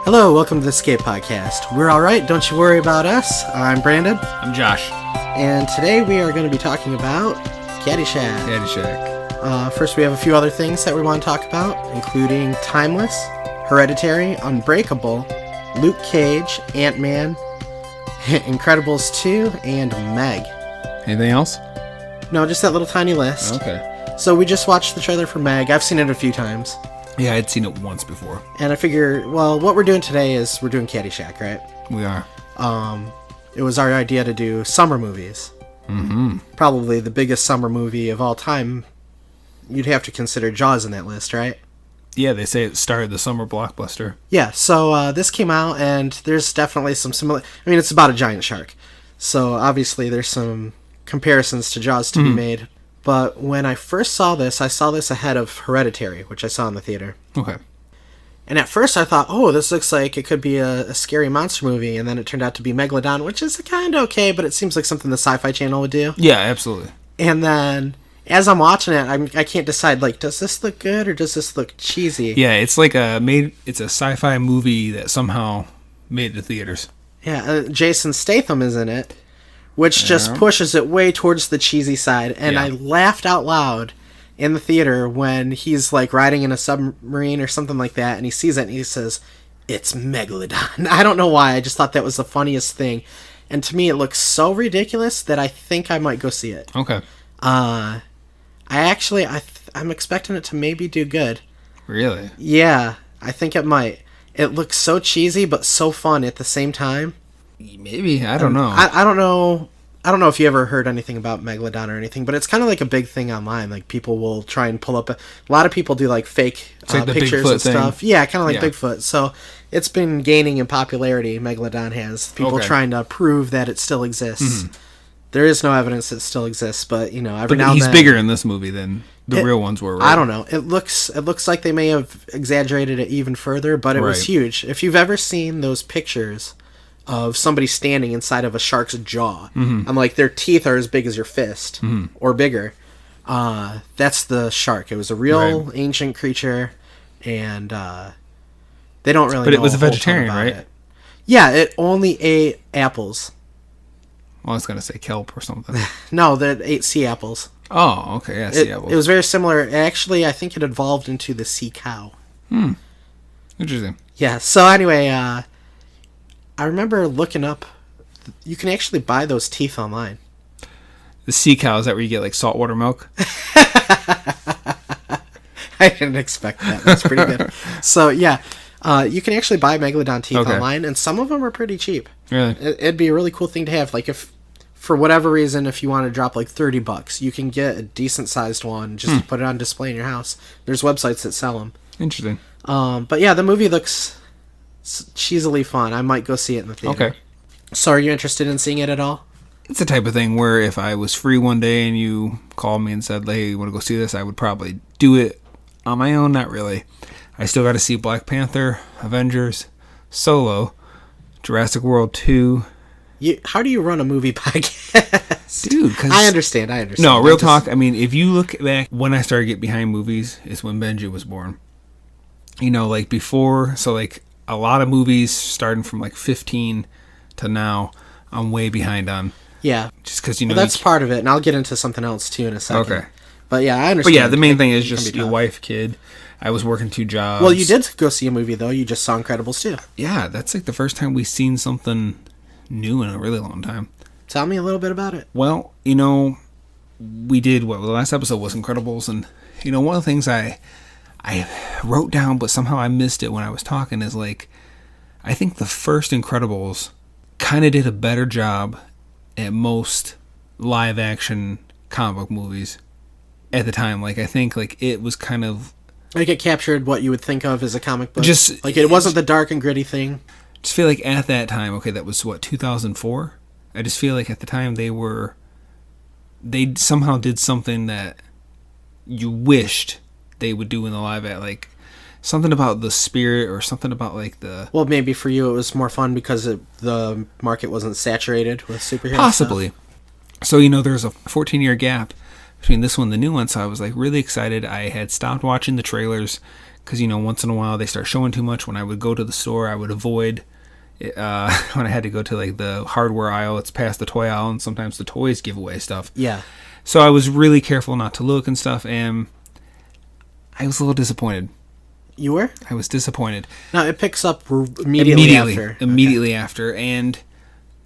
Hello, welcome to the Escape Podcast. We're alright, don't you worry about us. I'm Brandon. I'm Josh. And today we are going to be talking about Caddyshack. First, we have a few other things that we want to talk about, including Timeless, Hereditary, Unbreakable, Luke Cage, Ant-Man, Incredibles 2, and Meg. Anything else? No, just that little tiny list. Okay. So we just watched the trailer for Meg. I've seen it a few times. Yeah, I'd seen it once before. And I figure, well, what we're doing today is we're doing Caddyshack, right? We are. It was our idea to do summer movies. Mm-hmm. Probably the biggest summer movie of all time. You'd have to consider Jaws in that list, right? Yeah, they say it started the summer blockbuster. Yeah, so this came out, and there's definitely some similar... I mean, it's about a giant shark. So, obviously, there's some comparisons to Jaws to be made. But when I first saw this ahead of Hereditary, which I saw in the theater. Okay. And at first I thought, oh, this looks like it could be a scary monster movie, and then it turned out to be Megalodon, which is kind of okay, but it seems like something the Sci-Fi Channel would do. Yeah, absolutely. And then, as I'm watching it, I can't decide, like, does this look good or does this look cheesy? Yeah, it's like it's a sci-fi movie that somehow made it to theaters. Yeah, Jason Statham is in it, which just pushes it way towards the cheesy side, and I laughed out loud in the theater when he's like riding in a submarine or something like that, and he sees it and he says, "It's Megalodon." I don't know why, I just thought that was the funniest thing, and to me it looks so ridiculous that I think I might go see it. Okay. I'm expecting it to maybe do good. Really? Yeah, I think it might. It looks so cheesy but so fun at the same time. Maybe. I don't know. I don't know. I don't know if you ever heard anything about Megalodon or anything, but it's kind of like a big thing online. Like, people will try and pull up... A lot of people do, like, fake like pictures Bigfoot and stuff. thing. Yeah, kind of like Bigfoot. So, it's been gaining in popularity, Megalodon has. People trying to prove that it still exists. Mm-hmm. There is no evidence that it still exists, but, you know, every now and then... He's bigger in this movie than the real ones were, right? I don't know. It looks like they may have exaggerated it even further, but it was huge. If you've ever seen those pictures of somebody standing inside of a shark's jaw, I'm like, their teeth are as big as your fist, or bigger. That's the shark. It was a real ancient creature, and they don't really know. But it was a whole ton vegetarian, about right? it. Yeah, it only ate apples. Well, I was going to say kelp or something. No, it ate sea apples. Oh, okay, yeah, sea apples. It was very similar. Actually, I think it evolved into the sea cow. Interesting. Yeah, so anyway, I remember looking up, you can actually buy those teeth online. The sea cow, is that where you get, like, saltwater milk? I didn't expect that. That's pretty good. So, yeah, you can actually buy Megalodon teeth online, and some of them are pretty cheap. Really? It'd be a really cool thing to have. Like, if, for whatever reason, if you want to drop, like, $30, you can get a decent-sized one just to put it on display in your house. There's websites that sell them. Interesting. But, yeah, the movie looks cheesily fun. I might go see it in the theater. Okay. So are you interested in seeing it at all? It's the type of thing where if I was free one day and you called me and said, hey, you want to go see this, I would probably do it on my own. Not really. I still got to see Black Panther, Avengers, Solo, Jurassic World 2. How do you run a movie podcast? Dude, cause I understand. No, real talk. I mean, if you look back, when I started getting behind movies is when Benji was born. You know, like before, so like a lot of movies starting from like 15 to now, I'm way behind on. Yeah. Just because, you know. Well, that's part of it, and I'll get into something else too in a second. Okay. But yeah, I understand. But yeah, the main thing is just your wife, kid. I was working 2 jobs. Well, you did go see a movie, though. You just saw Incredibles 2. Yeah, that's like the first time we've seen something new in a really long time. Tell me a little bit about it. Well, you know, we did, the last episode was Incredibles, and, you know, one of the things I wrote down, but somehow I missed it when I was talking, is like, I think the first Incredibles kind of did a better job at most live action comic book movies at the time. Like, I think, like, it was kind of... Like, it captured what you would think of as a comic book? Just... Like, it wasn't the dark and gritty thing? Just feel like at that time, okay, that was, 2004? I just feel like at the time they somehow did something that you wished they would do in the live act, like something about the spirit or something about like the... Well, maybe for you it was more fun because the market wasn't saturated with superheroes. Possibly. Stuff. So, you know, there's a 14-year gap between this one and the new one, so I was like really excited. I had stopped watching the trailers because, once in a while they start showing too much. When I would go to the store, I would avoid it, when I had to go to like the hardware aisle. It's past the toy aisle, and sometimes the toys give away stuff. Yeah. So I was really careful not to look and stuff, and I was a little disappointed. You were? I was disappointed. No, it picks up immediately after, and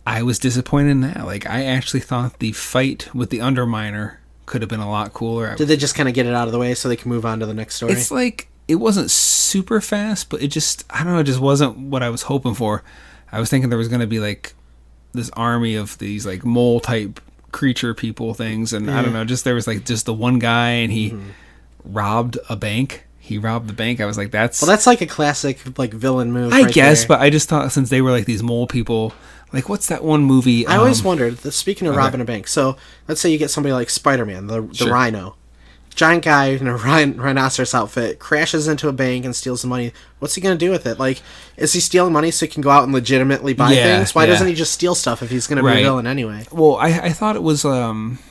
I was disappointed in that. Like, I actually thought the fight with the Underminer could have been a lot cooler. Did they just kind of get it out of the way so they can move on to the next story? It's like, it wasn't super fast, but it just, I don't know, it just wasn't what I was hoping for. I was thinking there was going to be, like, this army of these, like, mole-type creature people things, and I don't know, just there was, like, just the one guy, and he robbed a bank. He robbed the bank. I was like, that's like a classic like villain move. I guess, but I just thought since they were like these mole people, like what's that one movie? I always wondered. Speaking of robbing a bank, so let's say you get somebody like Spider-Man, the Rhino, giant guy in a rhinoceros outfit, crashes into a bank and steals the money. What's he gonna do with it? Like, is he stealing money so he can go out and legitimately buy things? Why doesn't he just steal stuff if he's gonna be a villain anyway? Well, I thought it was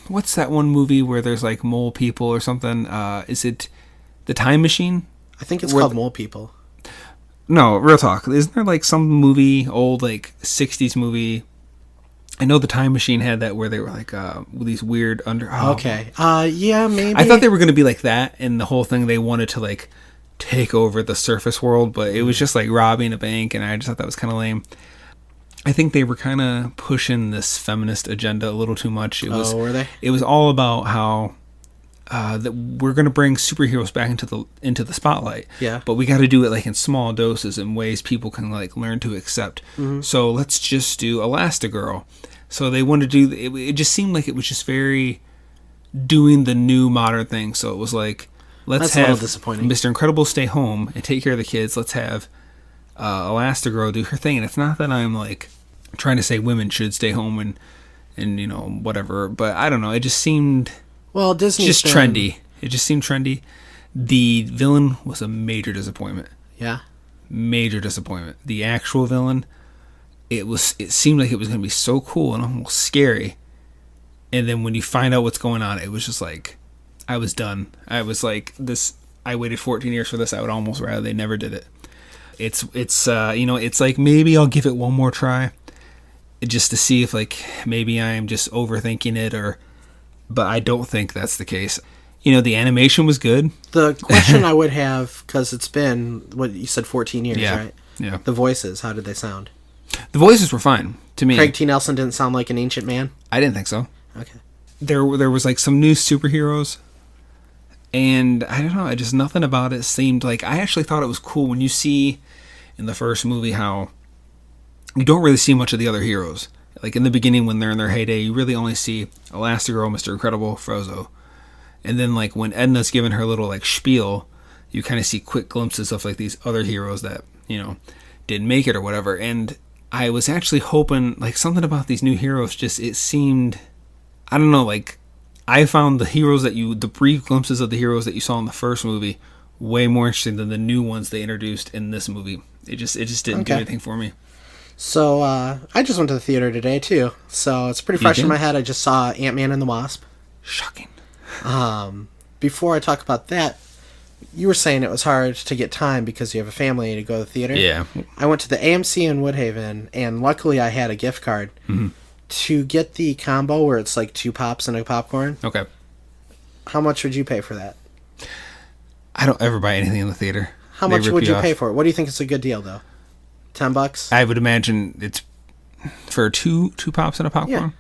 what's that one movie where there's like mole people or something? Is it The Time Machine? I think it's called Mole People. No, real talk. Isn't there like some movie, old like 60s movie? I know The Time Machine had that where they were like these weird Okay. Yeah, maybe. I thought they were going to be like that, and the whole thing they wanted to like take over the surface world, but it was just like robbing a bank, and I just thought that was kind of lame. I think they were kind of pushing this feminist agenda a little too much. Were they? It was all about how that we're going to bring superheroes back into the spotlight. Yeah. But we got to do it like in small doses in ways people can like learn to accept. Mm-hmm. So let's just do Elastigirl. So they wanted to do it. It just seemed like it was just very doing the new modern thing. So it was like, let's have Mr. Incredible stay home and take care of the kids. Let's have Elastigirl do her thing. And it's not that I'm like trying to say women should stay home and whatever. But I don't know. It just seemed... Well, Disney's trendy. It just seemed trendy. The villain was a major disappointment. Yeah. Major disappointment. The actual villain, it seemed like it was going to be so cool and almost scary. And then when you find out what's going on, it was just like, I was done. I was like, I waited 14 years for this. I would almost rather they never did it. It's like maybe I'll give it one more try just to see if like maybe I'm just overthinking it but I don't think that's the case. The animation was good. The question I would have, because it's been, what you said, 14 years, right? Yeah. The voices, how did they sound? The voices were fine, to me. Craig T. Nelson didn't sound like an ancient man? I didn't think so. Okay. There was like some new superheroes, and I don't know, just nothing about it seemed like... I actually thought it was cool when you see in the first movie how you don't really see much of the other heroes. Like in the beginning when they're in their heyday, you really only see Elastigirl, Mr. Incredible, Frozone. And then like when Edna's giving her little like spiel, you kind of see quick glimpses of like these other heroes that, didn't make it or whatever. And I was actually hoping like something about these new heroes it seemed, I don't know, like I found the brief glimpses of the heroes that you saw in the first movie way more interesting than the new ones they introduced in this movie. It just didn't do anything for me. So, I just went to the theater today, too. So, it's pretty fresh in my head. I just saw Ant-Man and the Wasp. Shocking. Before I talk about that, you were saying it was hard to get time because you have a family to go to the theater. Yeah. I went to the AMC in Woodhaven, and luckily I had a gift card to get the combo where it's like 2 pops and a popcorn. Okay. How much would you pay for that? I don't ever buy anything in the theater. How much would you pay for it? What do you think is a good deal, though? $10? I would imagine it's for two pops and a popcorn.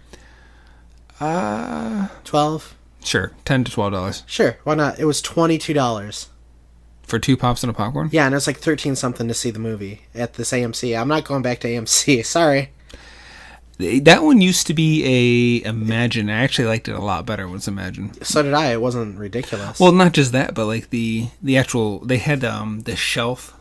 Yeah. 12? Sure, $10 to $12. Sure, why not? It was $22. For 2 pops and a popcorn? Yeah, and it was like 13 something to see the movie at this AMC. I'm not going back to AMC. Sorry. That one used to be a Imagine. I actually liked it a lot better when it's Imagine. So did I. It wasn't ridiculous. Well, not just that, but like the actual, they had the shelf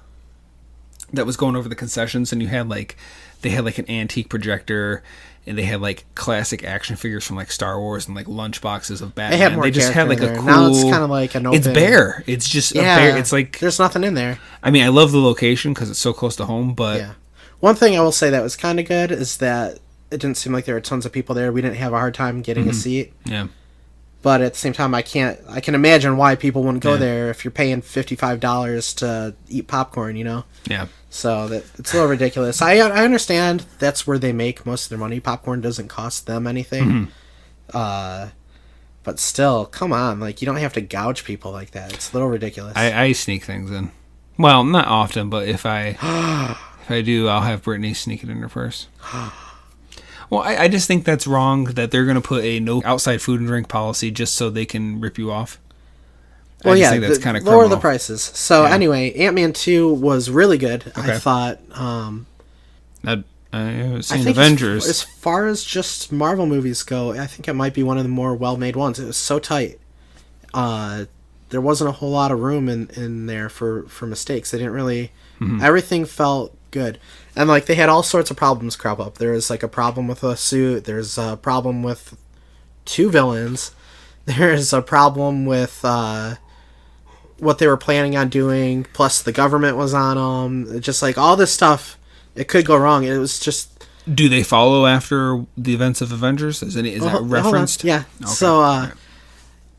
that was going over the concessions, and they had like an antique projector, and they had like classic action figures from like Star Wars and like lunch boxes of Batman. They had more. They just had like a cool. Now it's kind of like an open. It's bare. It's just a bare. It's like there's nothing in there. I mean, I love the location because it's so close to home, but one thing I will say that was kind of good is that it didn't seem like there were tons of people there. We didn't have a hard time getting a seat. Yeah. But at the same time, I can imagine why people wouldn't go there if you're paying $55 to eat popcorn, you know? Yeah. So it's a little ridiculous. I understand that's where they make most of their money. Popcorn doesn't cost them anything. But still, come on. Like, you don't have to gouge people like that. It's a little ridiculous. I sneak things in. Well, not often, but if I do, I'll have Brittany sneak it in her purse. Well, I just think that's wrong that they're going to put a no outside food and drink policy just so they can rip you off. Well, I just think that's kind of lower the prices. So anyway, Ant-Man 2 was really good. Okay. I thought. I've seen Avengers. As far as just Marvel movies go, I think it might be one of the more well-made ones. It was so tight. There wasn't a whole lot of room in there for mistakes. They didn't really. Everything felt good. And, like, they had all sorts of problems crop up. There was, like, a problem with a suit. There's a problem with 2 villains. There's a problem with what they were planning on doing. Plus, the government was on them. Just, like, all this stuff, it could go wrong. It was just... Do they follow after the events of Avengers? Is that referenced? Yeah. Okay. So,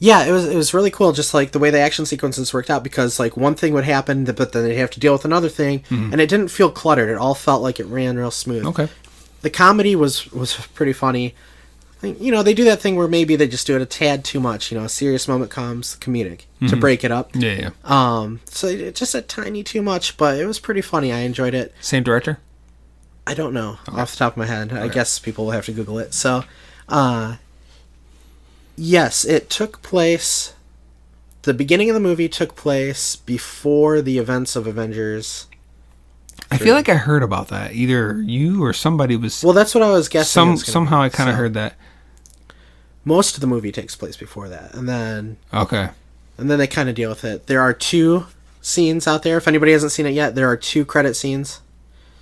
yeah, it was really cool, just like the way the action sequences worked out, because like one thing would happen, but then they'd have to deal with another thing, and it didn't feel cluttered. It all felt like it ran real smooth. Okay. The comedy was pretty funny. You know, they do that thing where maybe they just do it a tad too much. You know, a serious moment comes, comedic, to break it up. Yeah. So it just a tiny too much, but it was pretty funny. I enjoyed it. Same director? I don't know off the top of my head. I guess people will have to Google it. So, yes, it took place... The beginning of the movie took place before the events of Avengers. I feel like I heard about that. Either you or somebody was... Well, that's what I was guessing. Somehow I kind of heard that. Most of the movie takes place before that. And then... Okay. And then they kind of deal with it. There are 2 scenes out there. If anybody hasn't seen it yet, there are 2 credit scenes.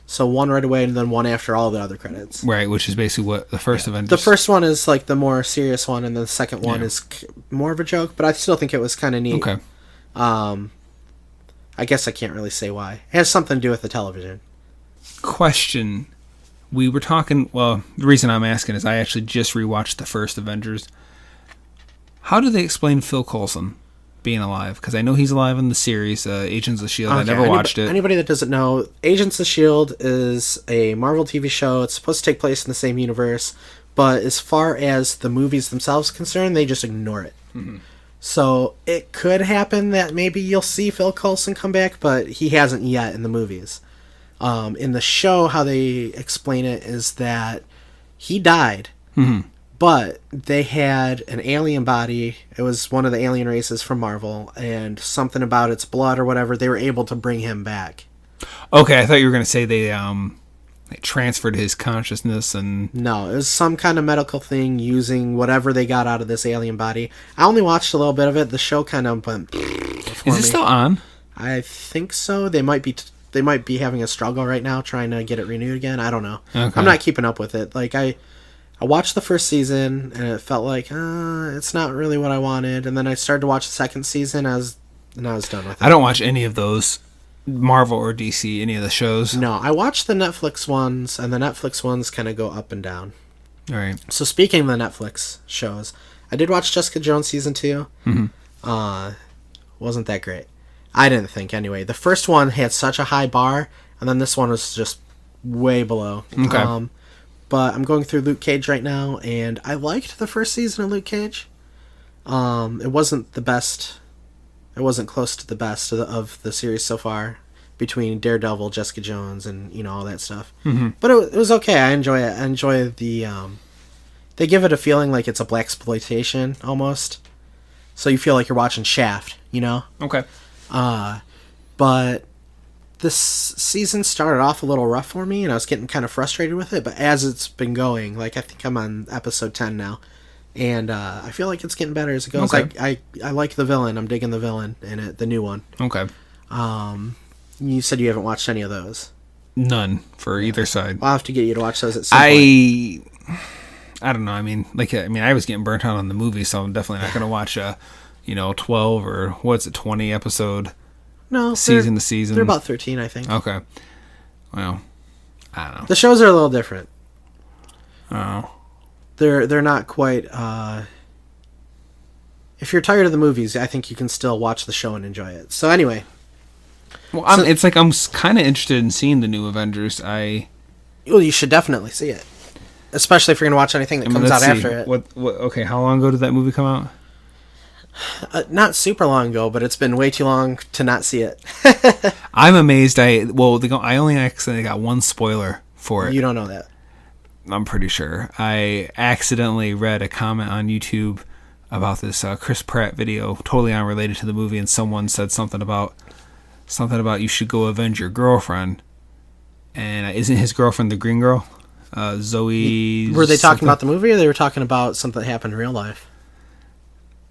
So one right away and then one after all the other credits. Right, which is basically what the first Avengers... The first one is like the more serious one, and the second one is more of a joke, but I still think it was kind of neat. Okay. I guess I can't really say why. It has something to do with the television. Question. We were talking... Well, the reason I'm asking is I actually just rewatched the first Avengers. How do they explain Phil Coulson being alive? Because I know he's alive in the series, Agents of S.H.I.E.L.D. Okay. I never watched it. Anybody that doesn't know, Agents of S.H.I.E.L.D. is a Marvel TV show. It's supposed to take place in the same universe, but as far as the movies themselves concerned, they just ignore it. So it could happen that maybe you'll see Phil Coulson come back, but he hasn't yet in the movies. In the show, how they explain it is that he died, but they had an alien body. It was one of the alien races from Marvel, and something about its blood or whatever, they were able to bring him back. Okay, I thought you were going to say they transferred his consciousness and... No, it was some kind of medical thing using whatever they got out of this alien body. I only watched a little bit of it. The show kind of went... Is it still on? I think so. They might be having a struggle right now trying to get it renewed again. I don't know. Okay. I'm not keeping up with it. Like, I watched the first season, and it felt like, it's not really what I wanted. And then I started to watch the second season, and I was done with it. I don't watch any of those, Marvel or DC, any of the shows. No, I watched the Netflix ones, and the Netflix ones kind of go up and down. All right. So speaking of the Netflix shows, I did watch Jessica Jones Season 2. Wasn't that great. I didn't think, anyway. The first one had such a high bar, and then this one was just way below. Okay. But I'm going through Luke Cage right now, and I liked the first season of Luke Cage. It wasn't the best. It wasn't close to the best of the series so far, between Daredevil, Jessica Jones, and all that stuff. But it was okay. I enjoy it. I enjoy the... they give it a feeling like it's a blaxploitation, almost. So you feel like you're watching Shaft, Okay. But this season started off a little rough for me, and I was getting kind of frustrated with it. But as it's been going, like I think I'm on episode 10 now, and I feel like it's getting better as it goes. Okay. I like the villain. I'm digging the villain in it, the new one. Okay. You said you haven't watched any of those. None for either side. I'll have to get you to watch those at some point. I don't know. I was getting burnt out on the movie, so I'm definitely not going to watch a 12 or 20 episode season to season. They're about 13, I think. Okay. Well, I don't know. The shows are a little different. Oh. They're not quite if you're tired of the movies, I think you can still watch the show and enjoy it. So anyway. Well, it's like I'm kind of interested in seeing the new Avengers. Well, you should definitely see it. Especially if you're going to watch anything that comes out after it. Okay, how long ago did that movie come out? Not super long ago, but it's been way too long to not see it. I'm amazed. I only accidentally got one spoiler for it. You don't know that. I'm pretty sure. I accidentally read a comment on YouTube about this Chris Pratt video, totally unrelated to the movie, and someone said something about you should go avenge your girlfriend. And isn't his girlfriend the green girl? Zoe. Were they talking about the movie, or they were talking about something that happened in real life?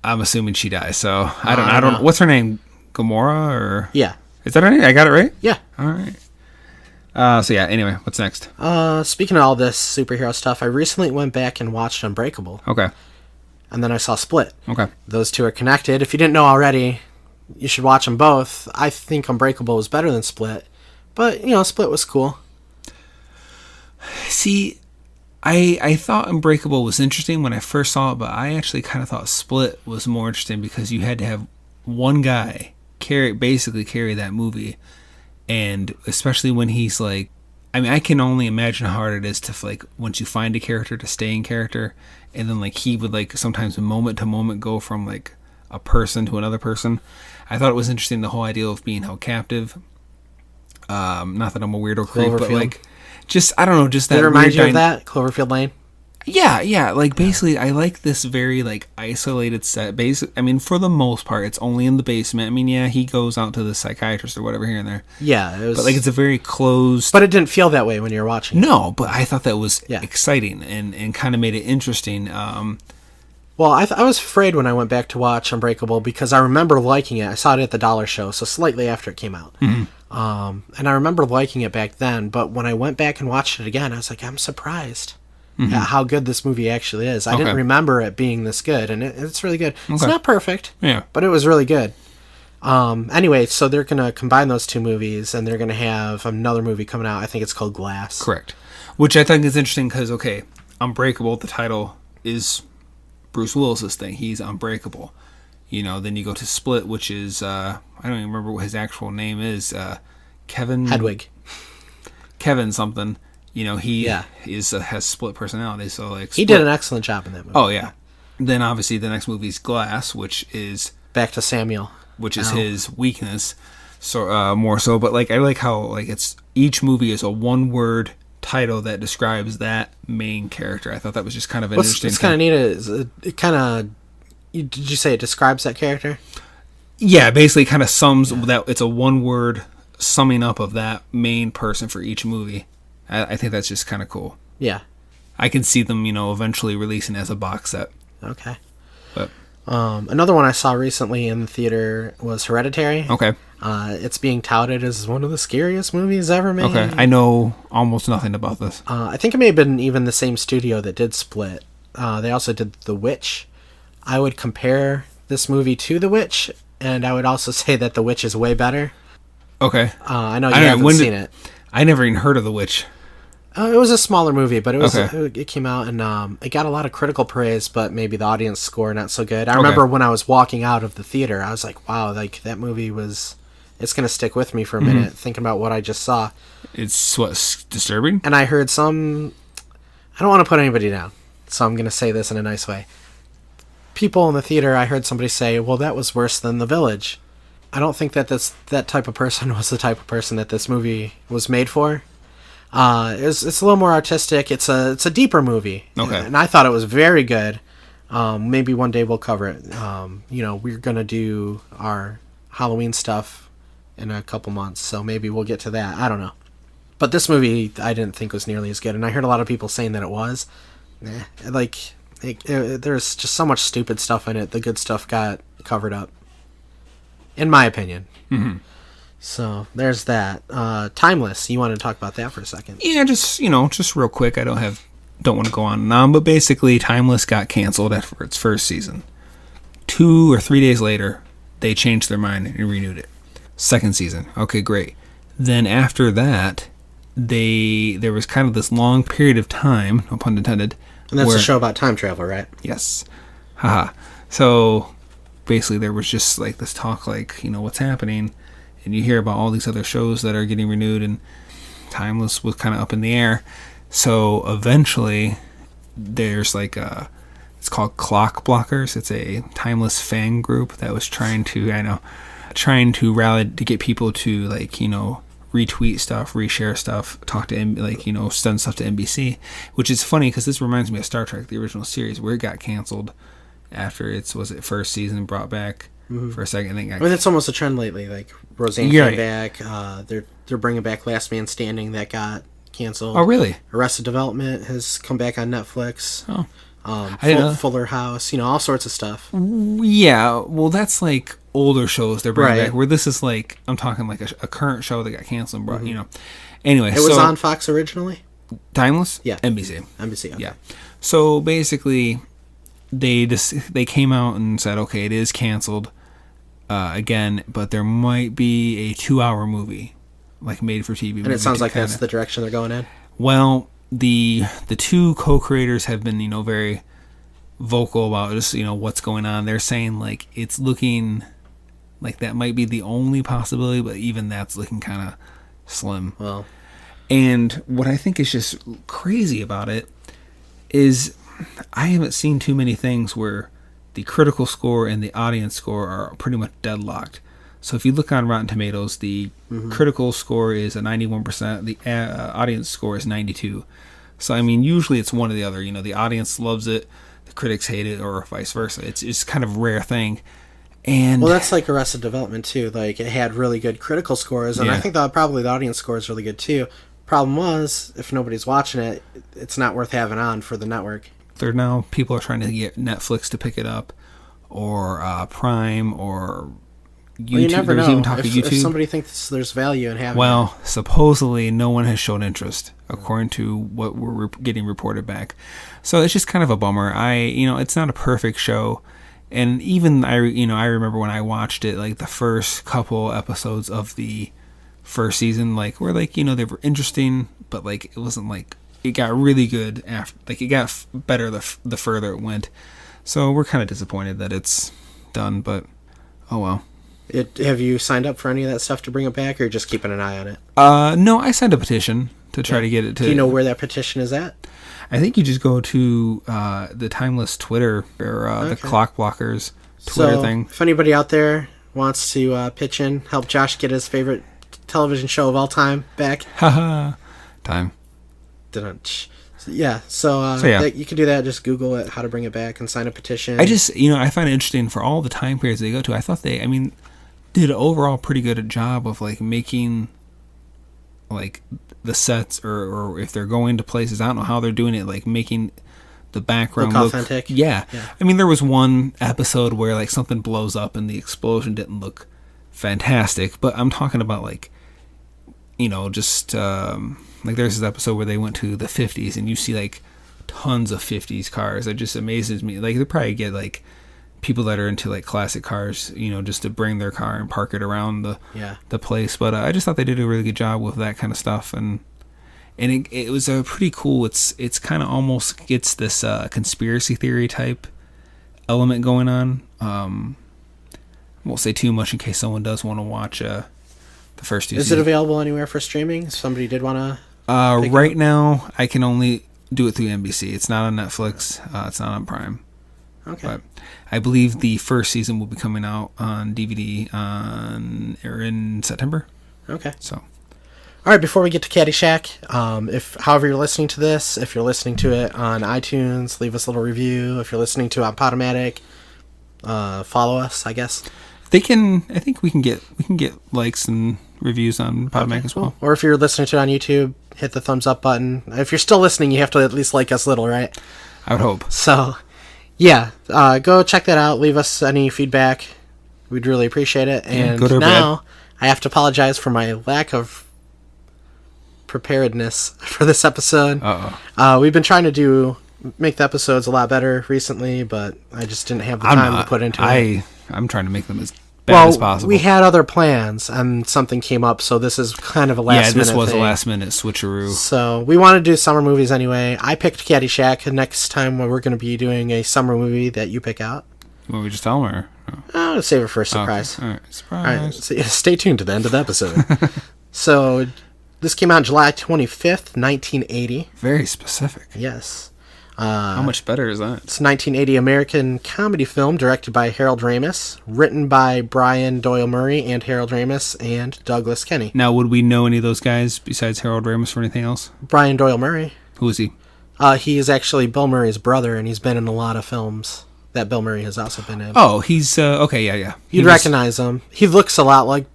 I'm assuming she dies. So I don't know. What's her name? Gamora or? Yeah. Is that her name? I got it right? Yeah. All right. So yeah. Anyway, what's next? Speaking of all this superhero stuff, I recently went back and watched Unbreakable. Okay. And then I saw Split. Okay. Those two are connected. If you didn't know already, you should watch them both. I think Unbreakable was better than Split, but Split was cool. See, I thought Unbreakable was interesting when I first saw it, but I actually kind of thought Split was more interesting because you had to have one guy basically carry that movie, and especially when he's like, I mean, I can only imagine how hard it is to, like, once you find a character, to stay in character, and then, like, he would, like, sometimes moment to moment go from, like, a person to another person. I thought it was interesting, the whole idea of being held captive. Not that I'm a weirdo creep, but, like, just, I don't know, just that. Did it remind you of that? Cloverfield Lane? Yeah. Like, basically, I like this very, like, isolated set. I mean, for the most part, it's only in the basement. I mean, yeah, he goes out to the psychiatrist or whatever here and there. Yeah. It was, but, like, it's a very closed... But it didn't feel that way when you were watching it. No, but I thought that was exciting and kind of made it interesting. Well, I was afraid when I went back to watch Unbreakable because I remember liking it. I saw it at the Dollar Show, so slightly after it came out. Mm-hmm. And I remember liking it back then, but when I went back and watched it again, I was like, I'm surprised at how good this movie actually is. I didn't remember it being this good, and it's really good. Okay. It's not perfect, but it was really good. Anyway, so they're going to combine those two movies, and they're going to have another movie coming out. I think it's called Glass. Correct. Which I think is interesting because, okay, Unbreakable, the title is Bruce Willis's thing. He's unbreakable. Then you go to Split, which is, I don't even remember what his actual name is. Kevin... Hedwig. Kevin something. He has split personality. So, like, he did an excellent job in that movie. Oh, yeah. Then, obviously, the next movie is Glass, which is... Back to Samuel. Which is his weakness, so more so. But, like, I like how, like, it's... Each movie is a one-word title that describes that main character. I thought that was just kind of an interesting What's kind of neat is it kind of... Did you say it describes that character? Yeah, basically kind of sums that. It's a one-word summing up of that main person for each movie. I think that's just kind of cool. Yeah. I can see them, eventually releasing as a box set. Okay. But another one I saw recently in the theater was Hereditary. Okay. It's being touted as one of the scariest movies ever made. Okay. I know almost nothing about this. I think it may have been even the same studio that did Split. They also did The Witch. I would compare this movie to The Witch, and I would also say that The Witch is way better. Okay. I know you haven't seen it. I never even heard of The Witch. It was a smaller movie, but it came out and it got a lot of critical praise, but maybe the audience score not so good. I remember when I was walking out of the theater, I was like, wow, like that movie it's going to stick with me for a minute, thinking about what I just saw. It's disturbing? And I heard I don't want to put anybody down, so I'm going to say this in a nice way. People in the theater, I heard somebody say, well, that was worse than The Village. I don't think that that type of person was the type of person that this movie was made for. It's a little more artistic. It's a deeper movie. Okay. And I thought it was very good. Maybe one day we'll cover it. We're going to do our Halloween stuff in a couple months, so maybe we'll get to that. I don't know. But this movie I didn't think was nearly as good, and I heard a lot of people saying that it was. There's just so much stupid stuff in it. The good stuff got covered up, in my opinion. Mm-hmm. So there's that. Timeless. You want to talk about that for a second? Yeah, just real quick. I don't want to go on and on, but basically, Timeless got canceled after its first season. 2 or 3 days later, they changed their mind and renewed it. Second season. Okay, great. Then after that, there was kind of this long period of time, no pun intended. And that's a show about time travel, right? Yes. Haha. So basically there was just like this talk, like, you know, what's happening, and you hear about all these other shows that are getting renewed, and Timeless was kind of up in the air. So eventually there's like it's called Clock Blockers. It's a Timeless fan group that was trying to rally to get people to, like, you know, retweet stuff, reshare stuff, talk to, like, you know, send stuff to NBC, which is funny because this reminds me of Star Trek, the original series, where it got canceled after its first season, brought back for a second. I mean, it's almost a trend lately. Like Roseanne came back. They're bringing back Last Man Standing that got canceled. Oh, really? Arrested Development has come back on Netflix. Oh, Fuller House, you know, all sorts of stuff. Yeah, well, that's like older shows they're bringing Right. back. Where this is like, I'm talking like a current show that got canceled and brought, you know. Anyway, It was on Fox originally? Timeless? Yeah. NBC. NBC, okay. Yeah. So basically, they came out and said, okay, it is canceled again, but there might be a 2-hour movie, like made for TV. And it sounds like that's the direction they're going in? Well, the two co-creators have been, you know, very vocal about just, you know, what's going on. They're saying, like, it's looking like that might be the only possibility, but even that's looking kind of slim. Well, and what I think is just crazy about it is I haven't seen too many things where the critical score and the audience score are pretty much deadlocked. So if you look on Rotten Tomatoes, the critical score is a 91%, the audience score is 92%. So, I mean, usually it's one or the other. You know, the audience loves it, the critics hate it, or vice versa. It's kind of a rare thing. And well, that's like Arrested Development, too. Like, it had really good critical scores, and I think that probably the audience score is really good, too. Problem was, if nobody's watching it, it's not worth having on for the network. People are trying to get Netflix to pick it up, or Prime, or YouTube. Well, you never know. Even talk of YouTube. If somebody thinks there's value in having Well, supposedly no one has shown interest, according to what we're getting reported back. So it's just kind of a bummer. It's not a perfect show. And even I remember when I watched it, like the first couple episodes of the first season, like were like, you know, they were interesting, but like it wasn't like it got really good after, like it got better the further it went. So we're kind of disappointed that it's done, but oh well. Have you signed up for any of that stuff to bring it back, or you're just keeping an eye on it? No, I signed a petition to try to get it to. Do you know where that petition is at? I think you just go to the Timeless Twitter or the Clock Blockers Twitter thing. If anybody out there wants to pitch in, help Josh get his favorite television show of all time back. Haha. Time. Yeah, so you can do that. Just Google it, how to bring it back, and sign a petition. I just, I find it interesting for all the time periods they go to. I thought they, did an overall pretty good job of like making like the sets or if they're going to places, I don't know how they're doing it, like making the background look authentic. Yeah. There was one episode where like something blows up and the explosion didn't look fantastic, but I'm talking about like, just like there's this episode where they went to the 50s and you see like tons of 50s cars. It just amazes me. Like they probably get like people that are into like classic cars, just to bring their car and park it around the place. But I just thought they did a really good job with that kind of stuff, and it was a pretty cool. It's kind of almost gets this conspiracy theory type element going on. I won't say too much in case someone does want to watch the first two. Is it available anywhere for streaming? Somebody did want to. Right now, I can only do it through NBC. It's not on Netflix. It's not on Prime. Okay. But I believe the first season will be coming out on DVD in September. Okay. So, all right. Before we get to Caddyshack, however you're listening to this, if you're listening to it on iTunes, leave us a little review. If you're listening to it on Podomatic, follow us, I guess. I think we can get likes and reviews on Podomatic as well. Or if you're listening to it on YouTube, hit the thumbs up button. If you're still listening, you have to at least like us a little, right? I would hope. So, yeah, go check that out. Leave us any feedback. We'd really appreciate it. And now I have to apologize for my lack of preparedness for this episode. We've been trying to make the episodes a lot better recently, but I just didn't have the time to put into it. I'm trying to make them as bad as possible. We had other plans, and something came up, so this is kind of a last-minute this was thing. a last-minute switcheroo. So we want to do summer movies anyway. I picked Caddyshack. Next time we're going to be doing a summer movie that you pick out. You want me to just tell them, or? I'll save it for a surprise. Okay. All right, surprise. All right, so stay tuned to the end of the episode. So, this came out July 25th, 1980. Very specific. Yes. How much better is that? It's a 1980 American comedy film directed by Harold Ramis, written by Brian Doyle Murray and Harold Ramis and Douglas Kenney. Now, would we know any of those guys besides Harold Ramis for anything else? Brian Doyle Murray. Who is he? He is actually Bill Murray's brother, and he's been in a lot of films that Bill Murray has also been in. Oh, he's okay. Yeah. You'd recognize him. He looks a lot like.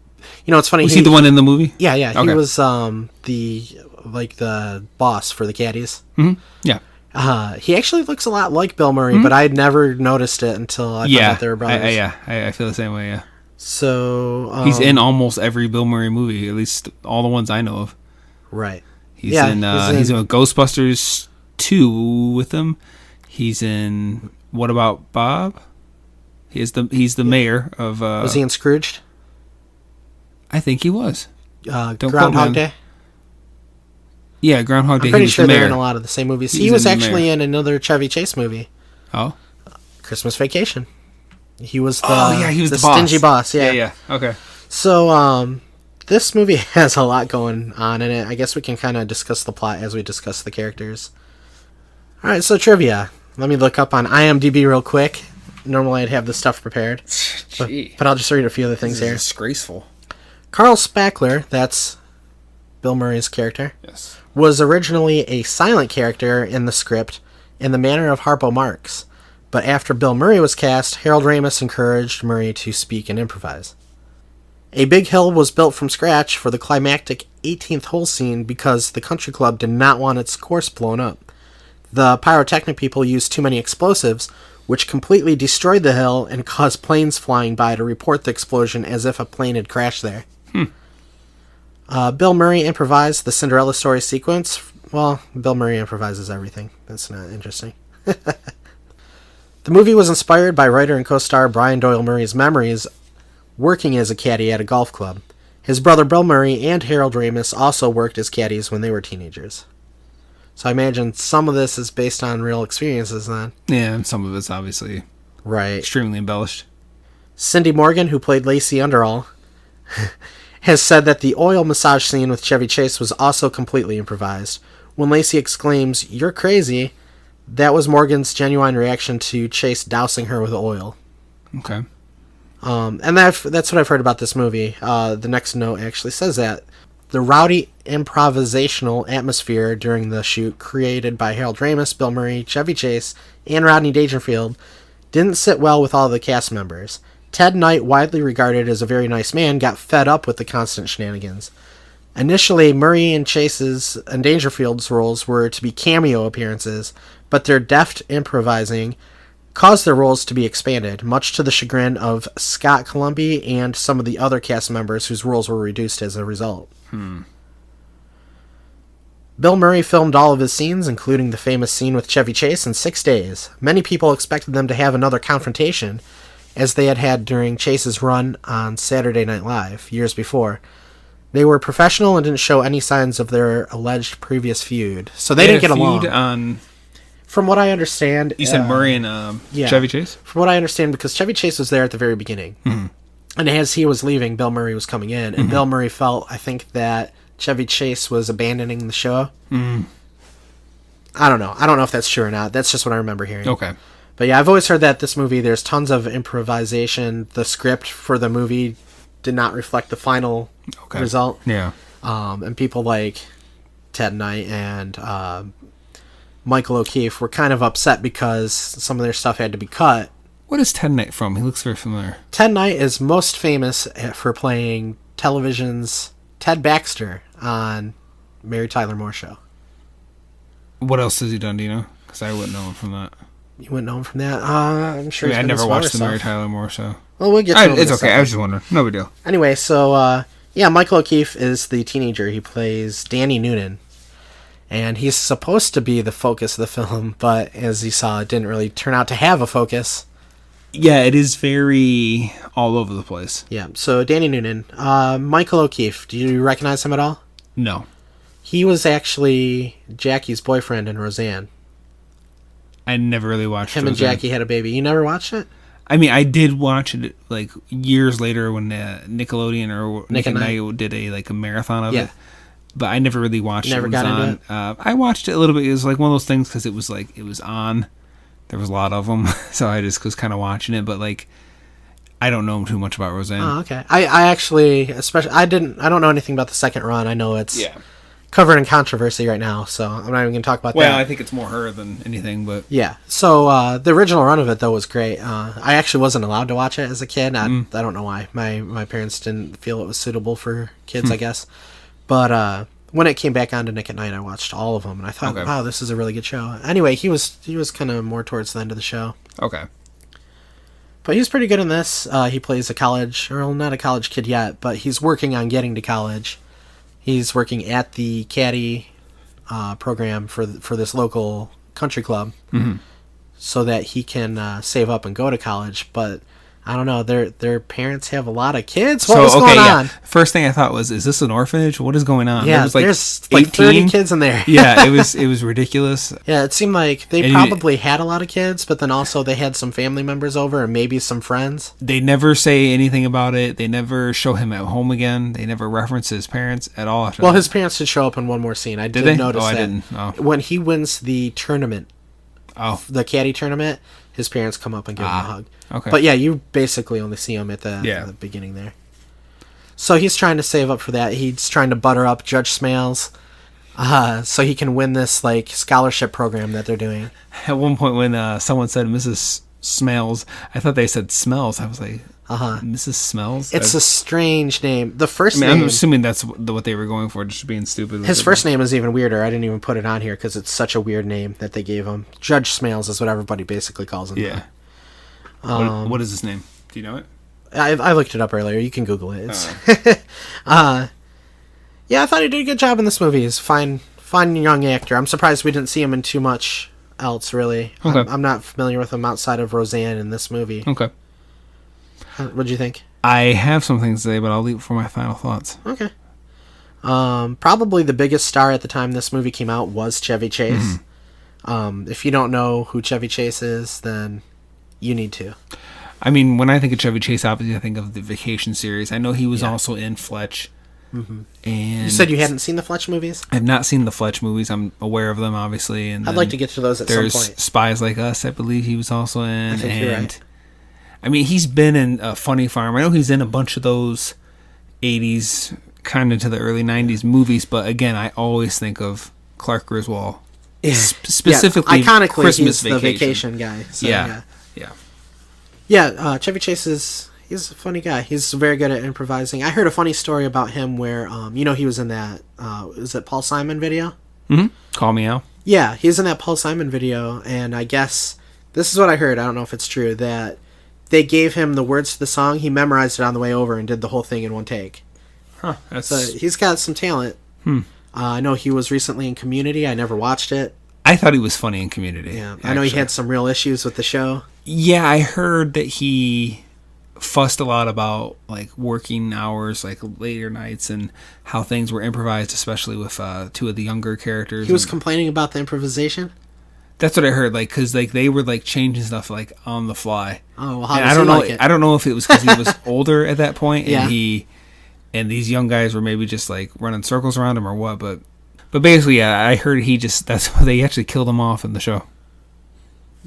You know, it's funny. Was he the one in the movie? Yeah. Okay. He was the boss for the Caddies. Mm-hmm. Yeah. He actually looks a lot like Bill Murray, but I'd never noticed it until I found out they were brothers. I feel the same way. Yeah. So he's in almost every Bill Murray movie, at least all the ones I know of. Right. He's in Ghostbusters 2 with them. He's in What About Bob? He's the mayor of. Was he in Scrooged? I think he was. Groundhog Day. Yeah, Groundhog Day. I'm pretty sure they're in a lot of the same movies. He was actually in another Chevy Chase movie. Oh. Christmas Vacation. He was the he was the stingy boss. Yeah. Okay. So, this movie has a lot going on in it. I guess we can kind of discuss the plot as we discuss the characters. All right, so trivia. Let me look up on IMDb real quick. Normally I'd have this stuff prepared, but I'll just read a few of the things here. Disgraceful. Carl Spackler, that's Bill Murray's character, yes, was originally a silent character in the script in the manner of Harpo Marx. But after Bill Murray was cast, Harold Ramis encouraged Murray to speak and improvise. A big hill was built from scratch for the climactic 18th hole scene because the country club did not want its course blown up. The pyrotechnic people used too many explosives, which completely destroyed the hill and caused planes flying by to report the explosion as if a plane had crashed there. Bill Murray improvised the Cinderella story sequence. Well, Bill Murray improvises everything. That's not interesting. The movie was inspired by writer and co-star Brian Doyle Murray's memories working as a caddy at a golf club. His brother Bill Murray and Harold Ramis also worked as caddies when they were teenagers. So I imagine some of this is based on real experiences then. Yeah, and some of it's obviously extremely embellished. Cindy Morgan, who played Lacey Underall, has said that the oil massage scene with Chevy Chase was also completely improvised. When Lacey exclaims, "You're crazy," that was Morgan's genuine reaction to Chase dousing her with oil. Okay. And that's what I've heard about this movie. The next note actually says that the rowdy improvisational atmosphere during the shoot created by Harold Ramis, Bill Murray, Chevy Chase, and Rodney Dangerfield didn't sit well with all the cast members. Ted Knight, widely regarded as a very nice man, got fed up with the constant shenanigans. Initially, Murray and Chase's and Dangerfield's roles were to be cameo appearances, but their deft improvising caused their roles to be expanded, much to the chagrin of Scott Columbia and some of the other cast members whose roles were reduced as a result. Bill Murray filmed all of his scenes, including the famous scene with Chevy Chase, in 6 days. Many people expected them to have another confrontation, as they had had during Chase's run on Saturday Night Live years before. They were professional and didn't show any signs of their alleged previous feud, so they didn't get along. From what I understand... You said Murray and Chevy Chase? From what I understand, because Chevy Chase was there at the very beginning. Mm-hmm. And as he was leaving, Bill Murray was coming in. And Bill Murray felt, I think, that Chevy Chase was abandoning the show. Mm. I don't know. I don't know if that's true or not. That's just what I remember hearing. Okay. But yeah, I've always heard that this movie, there's tons of improvisation. The script for the movie did not reflect the final result. Yeah. And people like Ted Knight and Michael O'Keefe were kind of upset because some of their stuff had to be cut. What is Ted Knight from? He looks very familiar. Ted Knight is most famous for playing television's Ted Baxter on Mary Tyler Moore Show. What else has he done, do you know? Because I wouldn't know him from that. You wouldn't know him from that? I'm sure I never watched the Mary Tyler Moore Show. Well, we'll get to it. It's okay. I was just wondering. No big deal. Anyway, so, Michael O'Keefe is the teenager. He plays Danny Noonan. And he's supposed to be the focus of the film, but as you saw, it didn't really turn out to have a focus. Yeah, it is very all over the place. Yeah, so Danny Noonan. Michael O'Keefe, do you recognize him at all? No. He was actually Jackie's boyfriend in Roseanne. I never really watched him Roseanne. And Jackie had a baby. You never watched it? I mean, I did watch it like years later when Nickelodeon or Nick at Night did a marathon of it. But I never really watched it. Never got into it? I watched it a little bit. It was like one of those things because it was on. There was a lot of them, so I just was kind of watching it. But like, I don't know too much about Roseanne. Oh, okay. I actually, I don't know anything about the second run. I know it's covered in controversy right now, so I'm not even going to talk about that. Well, I think it's more her than anything, but yeah. So the original run of it though was great. I actually wasn't allowed to watch it as a kid. I don't know why. My parents didn't feel it was suitable for kids, I guess. But when it came back onto Nick at Night, I watched all of them, and I thought, wow, this is a really good show. Anyway, he was kind of more towards the end of the show. Okay. But he's pretty good in this. He plays a college, or not a college kid yet, but he's working on getting to college. He's working at the caddy program for this local country club, so that he can save up and go to college. But I don't know. Their parents have a lot of kids. What's going on? First thing I thought was, is this an orphanage? What is going on? Yeah, there's like 30 kids in there. Yeah, it was ridiculous. Yeah, it seemed like they probably had a lot of kids, but then also they had some family members over and maybe some friends. They never say anything about it. They never show him at home again. They never reference his parents at all. After his parents did show up in one more scene. I did notice that. I didn't. Oh. When he wins the tournament, the caddy tournament, his parents come up and give him a hug. Okay. But yeah, you basically only see him at the beginning there. So he's trying to save up for that. He's trying to butter up Judge Smales so he can win this like scholarship program that they're doing. At one point when someone said Mrs. Smales, I thought they said Smells. I was like, Mrs. Smells? It's a strange name. The first name... I'm assuming that's what they were going for, just being stupid. His first name is even weirder. I didn't even put it on here because it's such a weird name that they gave him. Judge Smales is what everybody basically calls him. Yeah. What is his name? Do you know it? I looked it up earlier. You can Google it. Yeah, I thought he did a good job in this movie. He's a fine young actor. I'm surprised we didn't see him in too much else, really. Okay. I'm not familiar with him outside of Roseanne in this movie. Okay. What'd you think? I have some things to say, but I'll leave it for my final thoughts. Okay. Probably the biggest star at the time this movie came out was Chevy Chase. If you don't know who Chevy Chase is, then you need to. I mean, when I think of Chevy Chase, obviously I think of the Vacation series. I know he was also in Fletch. And you said you hadn't seen the Fletch movies? I've not seen the Fletch movies. I'm aware of them, obviously. And I'd like to get to those at some point. There's Spies Like Us, I believe he was also in. I think you're right. I mean, he's been in Funny Farm. I know he's in a bunch of those 80s, kind of to the early 90s movies, but again, I always think of Clark Griswold. Yeah. Specifically, iconically, Christmas he's the vacation guy. So, yeah. Chevy Chase he's a funny guy. He's very good at improvising. I heard a funny story about him where, he was in that, is it Paul Simon video? Call Me Out? Yeah, he's in that Paul Simon video, and I guess, this is what I heard, I don't know if it's true, that they gave him the words to the song, he memorized it on the way over and did the whole thing in one take. Huh. So he's got some talent. I know he was recently in Community. I never watched it. I thought he was funny in Community. Yeah, I know he had some real issues with the show. Yeah, I heard that he fussed a lot about like working hours, like later nights, and how things were improvised, especially with two of the younger characters. He was complaining about the improvisation? That's what I heard, like, because like they were like changing stuff like on the fly. Oh, well, how does he like it? I don't know if it was because he was older at that point, and and these young guys were maybe just like running circles around him or what. But basically, yeah, I heard that's why they actually killed him off in the show.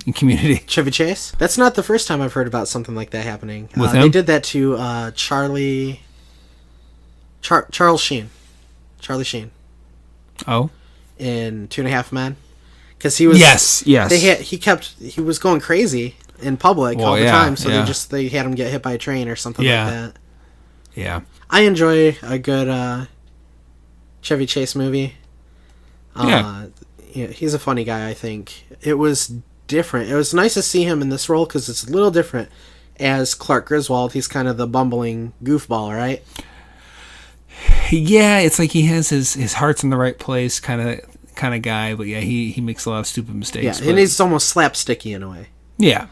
In Community. Chevy Chase? That's not the first time I've heard about something like that happening. With him? They did that to Charlie Sheen. Charlie Sheen. Oh? In 2.5 Men. Because he was... Yes. He was going crazy in public all the time, so they had him get hit by a train or something like that. Yeah. I enjoy a good Chevy Chase movie. He's a funny guy, I think. It was different. It was nice to see him in this role because it's a little different. As Clark Griswold, he's kind of the bumbling goofball, right? Yeah, it's like he has his heart's in the right place kind of guy, but yeah, he makes a lot of stupid mistakes. Yeah, and he's almost slapsticky in a way. Yeah.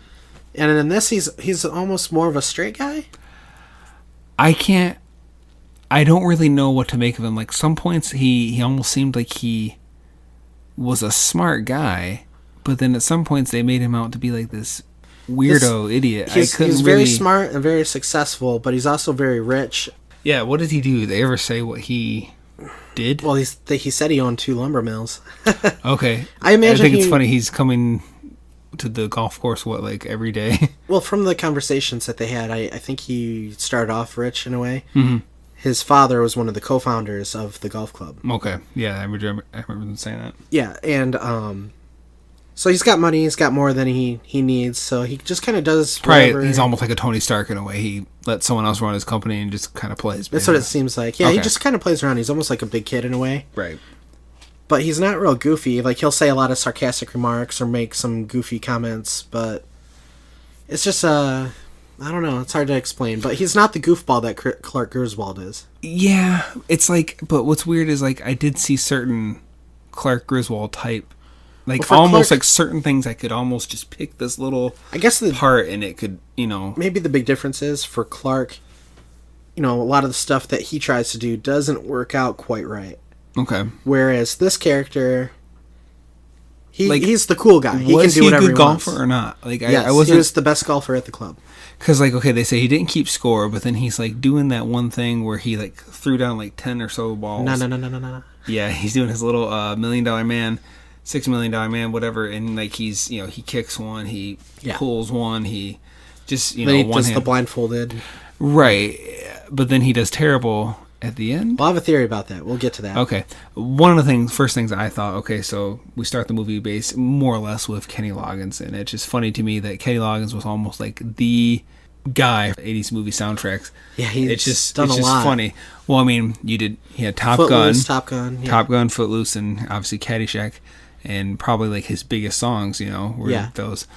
And in this, he's almost more of a straight guy? I don't really know what to make of him. Like, some points he almost seemed like he was a smart guy, but then at some points they made him out to be like this weirdo idiot. He's very smart and very successful, but he's also very rich. Yeah, what did he do? Did they ever say what he did? Well, he said he owned 2 lumber mills. Okay. I think it's funny he's coming to the golf course, every day? Well, from the conversations that they had, I think he started off rich in a way. Mm-hmm. His father was one of the co-founders of the golf club. Okay. Yeah, I remember them saying that. Yeah, and so he's got money, he's got more than he needs, so he just kind of does whatever. Right, he's almost like a Tony Stark in a way. He lets someone else run his company and just kind of plays. That's what it seems like. Yeah, okay. He just kind of plays around. He's almost like a big kid in a way. Right. But he's not real goofy. Like, he'll say a lot of sarcastic remarks or make some goofy comments, but it's just, I don't know, it's hard to explain. But he's not the goofball that Clark Griswold is. Yeah, it's but what's weird is, I did see certain Clark Griswold type, almost Clark, certain things I could almost just pick this little part and it could, Maybe the big difference is, for Clark, a lot of the stuff that he tries to do doesn't work out quite right. Okay. Whereas this character, he's the cool guy. He can do whatever he wants. Was he a good golfer or not? Yes, he was the best golfer at the club. Because, they say he didn't keep score, but then he's, doing that one thing where he, threw down, 10 or so balls. No. Yeah, he's doing his little $1 million man, $6 million man, whatever, and, he's, he kicks one, he pulls one, he just, then he does the blindfolded. Right, but then he does terrible at the end. Well, I have a theory about that. We'll get to that. Okay. One of the first things I thought, okay, so we start the movie base more or less with Kenny Loggins, and it's just funny to me that Kenny Loggins was almost the guy for 80s movie soundtracks. Yeah, it's just funny. Well, I mean, he had Top Gun, Top Gun, Footloose, and obviously Caddyshack, and probably his biggest songs, were those.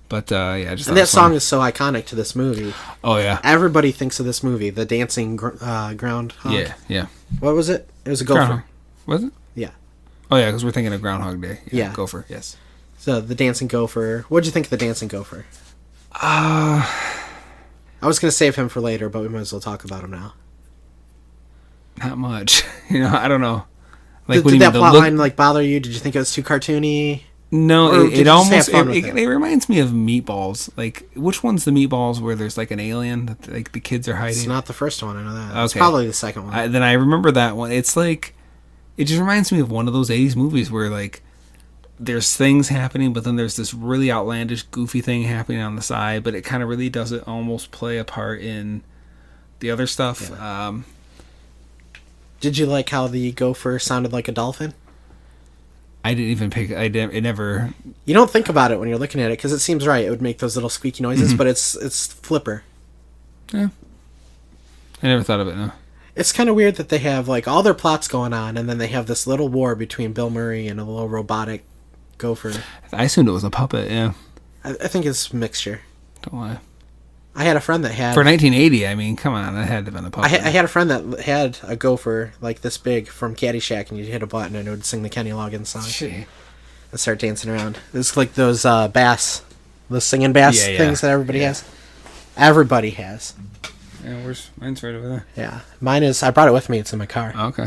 But just and that song is so iconic to this movie. Oh yeah, everybody thinks of this movie, the dancing groundhog. Yeah. What was it? It was a gopher. Groundhog. Was it? Yeah. Oh yeah, because we're thinking of Groundhog Day. Yeah, gopher. Yes. So the dancing gopher. What'd you think of the dancing gopher? I was gonna save him for later, but we might as well talk about him now. Not much. I don't know. Did that plot line bother you? Did you think it was too cartoony? No, it almost it reminds me of Meatballs. Which one's the Meatballs where there's an alien that the kids are hiding? It's not the first one, I know that. Okay. It's probably the second one. Then I remember that one. It's it just reminds me of one of those 80s movies where there's things happening, but then there's this really outlandish, goofy thing happening on the side, but it kind of really doesn't almost play a part in the other stuff. Yeah. Did you like how the gopher sounded like a dolphin? I didn't even pick it never. You don't think about it when you're looking at it because it seems right. It would make those little squeaky noises, but it's Flipper. Yeah. I never thought of it, no. It's kind of weird that they have all their plots going on, and then they have this little war between Bill Murray and a little robotic gopher. I assumed it was a puppet, yeah. I think it's a mixture. Don't lie. I had a friend that had... For 1980, I mean, come on, that had to have been a puppet. I had a friend that had a gopher this big from Caddyshack, and you'd hit a button and it would sing the Kenny Loggins song. Gee. And start dancing around. It was like those bass, those singing bass things that everybody has. Everybody has. Yeah, mine's right over there. Yeah, mine is... I brought it with me. It's in my car. Okay.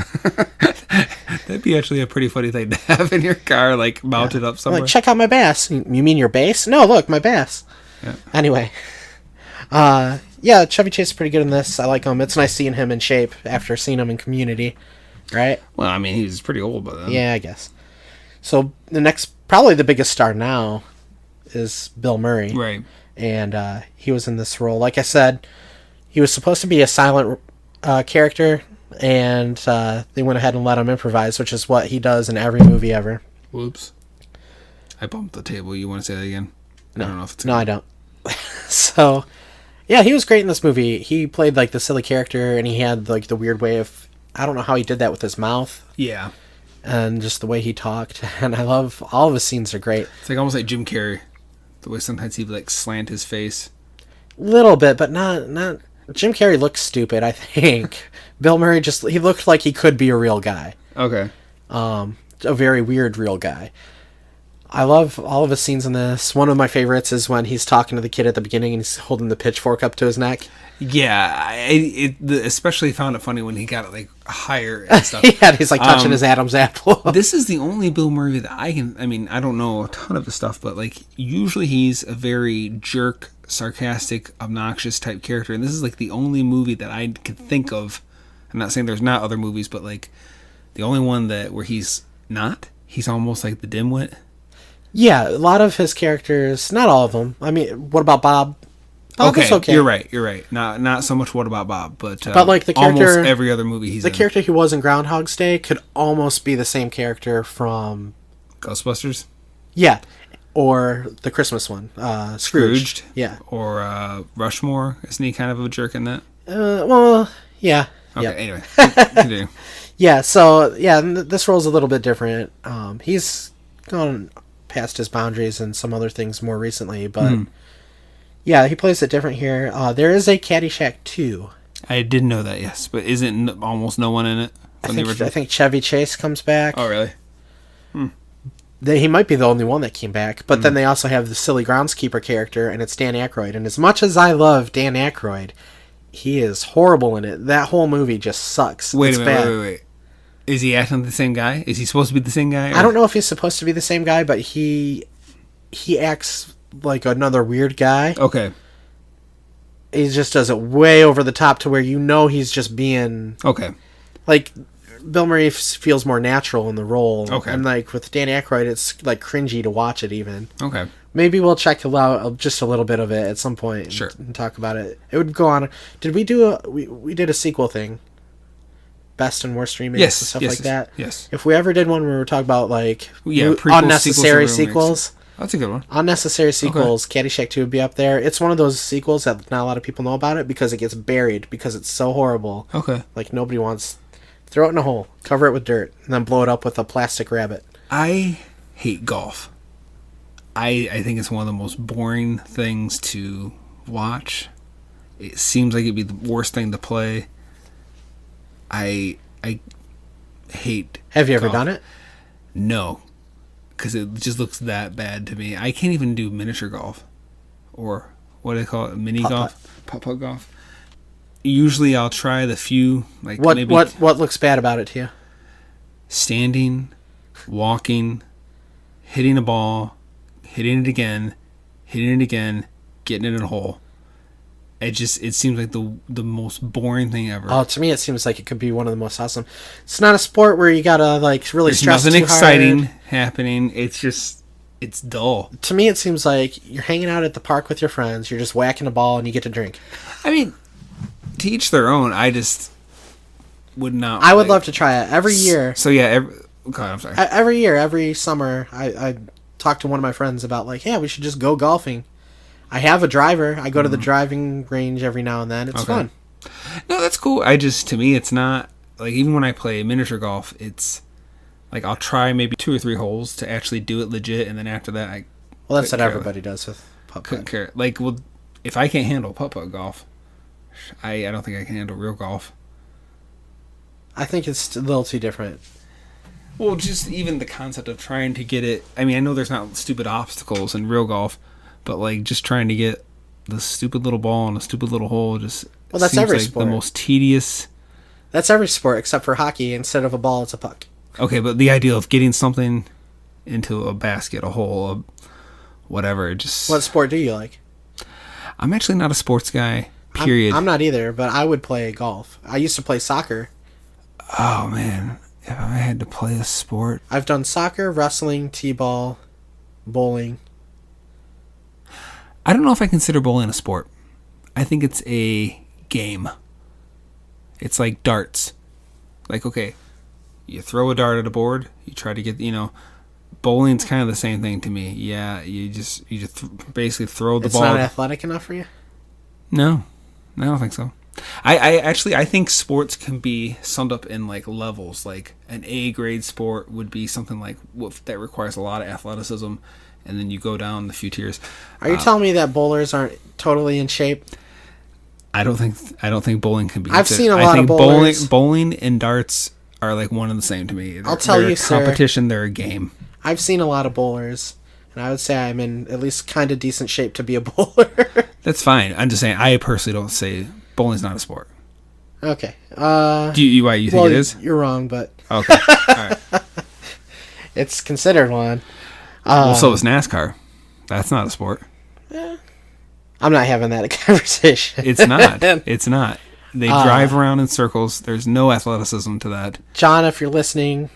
That'd be actually a pretty funny thing to have in your car, mounted up somewhere. Check out my bass. You mean your bass? No, look, my bass. Yeah. Anyway... Chevy Chase is pretty good in this. I like him. It's nice seeing him in shape after seeing him in Community, right? Well, I mean, he's pretty old by then. Yeah, I guess. So the next, probably the biggest star now, is Bill Murray. Right. And he was in this role. Like I said, he was supposed to be a silent character, and they went ahead and let him improvise, which is what he does in every movie ever. Whoops. I bumped the table. You want to say that again? No. I don't know if it's I don't. So... Yeah, he was great in this movie. He played the silly character, and he had the weird way of... I don't know how he did that with his mouth. Yeah. And just the way he talked. And I love... All of his scenes are great. It's almost like Jim Carrey. The way sometimes he'd slant his face. Little bit, but not... Jim Carrey looks stupid, I think. Bill Murray he looked like he could be a real guy. Okay. A very weird real guy. I love all of his scenes in this. One of my favorites is when he's talking to the kid at the beginning and he's holding the pitchfork up to his neck. Yeah, I especially found it funny when he got it like higher and stuff. Yeah, he's like touching his Adam's apple. This is the only Bill Murray that I don't know a ton of the stuff, but like usually he's a very jerk, sarcastic, obnoxious type character, and this is like the only movie that I could think of. I'm not saying there's not other movies, but like the only one where he's not. He's almost like the dimwit. Yeah, a lot of his characters, not all of them. I mean, what about Bob? Bob is okay. You're right. Not so much What About Bob, but like the character, almost every other movie he's in. The character he was in Groundhog's Day could almost be the same character from Ghostbusters. Yeah, or the Christmas one, Scrooged. Yeah, or Rushmore. Isn't he kind of a jerk in that? Well, yeah. Okay. Yep. Anyway, continue. Yeah. So this role's a little bit different. He's gone past his boundaries and some other things more recently, but. Yeah, he plays it different here. There is a Caddyshack 2. I didn't know that, yes. But isn't almost no one in it? I think Chevy Chase comes back. Oh, really? He might be the only one that came back. But then they also have the silly groundskeeper character, and it's Dan Aykroyd. And as much as I love Dan Aykroyd, he is horrible in it. That whole movie just sucks. Wait. Is he acting the same guy? Is he supposed to be the same guy? Or? I don't know if he's supposed to be the same guy, but he acts like another weird guy. Okay. He just does it way over the top to where he's just being... Okay. Like, Bill Murray feels more natural in the role. Okay. And, like, with Dan Aykroyd, it's, like, cringy to watch it, even. Okay. Maybe we'll check out just a little bit of it at some point. Sure. And talk about it. It would go on... Did we do we did a sequel thing? Best and worst remakes and stuff like that? Yes. If we ever did one where we were talking about, like, prequels, unnecessary sequels... That's a good one. Unnecessary sequels, okay. Caddyshack 2 would be up there. It's one of those sequels that not a lot of people know about it because it gets buried because it's so horrible. Okay. Like, nobody wants... Throw it in a hole, cover it with dirt, and then blow it up with a plastic rabbit. I hate golf. I think it's one of the most boring things to watch. It seems like it'd be the worst thing to play. I hate Have you ever golf. done it? No. Because it just looks that bad to me. I can't even do miniature golf. Or what do they call it? Mini golf? Putt-putt golf. Usually I'll try the few. Like what maybe what looks bad about it to you? Standing, walking, hitting a ball, hitting it again, getting it in a hole. It seems like the most boring thing ever. Oh, to me it seems like it could be one of the most awesome. It's not a sport where you gotta like really stress too hard. There's nothing exciting happening. It's dull. To me it seems like you're hanging out at the park with your friends, you're just whacking a ball and you get to drink. I mean, to each their own. I just would not. I would love to try it every year. So yeah, I'm sorry. Every year, every summer, I talk to one of my friends about like, yeah, we should just go golfing. I have a driver. I go to the driving range every now and then. It's fun. No, that's cool. To me, it's not like even when I play miniature golf, it's like I'll try maybe 2 or 3 holes to actually do it legit, and then after that, that's what everybody does with putt-putt. Like, well, if I can't handle putt-putt golf, I don't think I can handle real golf. I think it's a little too different. Well, just even the concept of trying to get it. I mean, I know there's not stupid obstacles in real golf. But, like, just trying to get the stupid little ball in a stupid little hole just that's every sport. The most tedious. That's every sport except for hockey. Instead of a ball, it's a puck. Okay, but the idea of getting something into a basket, a hole, whatever, just... What sport do you like? I'm actually not a sports guy, period. I'm not either, but I would play golf. I used to play soccer. Oh, man. If I had to play a sport... I've done soccer, wrestling, t-ball, bowling... I don't know if I consider bowling a sport. I think it's a game. It's like darts. Like, okay, you throw a dart at a board, you try to get, bowling's kind of the same thing to me. Yeah, you just basically throw the ball. It's not athletic enough for you? No, I don't think so. I think sports can be summed up in like levels. Like an A grade sport would be something like that requires a lot of athleticism. And then you go down the few tiers. Are you telling me that bowlers aren't totally in shape? I don't think bowling can be. I've seen a lot of bowlers. Bowling and darts are like one and the same to me. I'll tell you, sir. Competition, they're a game. I've seen a lot of bowlers, and I would say I'm in at least kind of decent shape to be a bowler. That's fine. I'm just saying, I personally don't say Bowling's not a sport. Okay. Why you think it is? You're wrong, but Okay. All right. it's considered one. So is NASCAR. That's not a sport. I'm not having that conversation. It's not. It's not. They drive around in circles. There's no athleticism to that. John, if you're listening,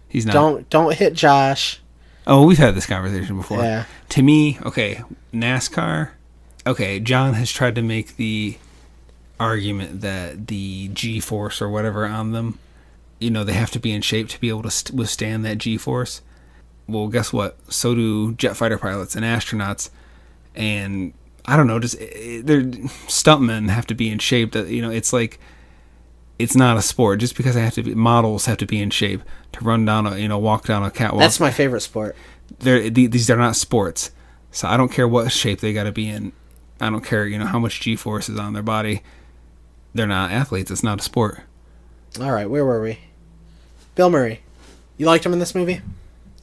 he's not. Don't hit Josh. Oh, we've had this conversation before. Yeah. To me, okay, NASCAR. Okay, John has tried to make the argument that the G-force or whatever on them, they have to be in shape to be able to withstand that G-force. Well, guess what? So do jet fighter pilots and astronauts, and I don't know, just they're stuntmen have to be in shape. That it's like it's not a sport just because models have to be in shape to run down walk down a catwalk. That's my favorite sport. These are not sports, so I don't care what shape they got to be in. I don't care how much G-force is on their body. They're not athletes. It's not a sport. All right, where were we? Bill Murray. You liked him in this movie?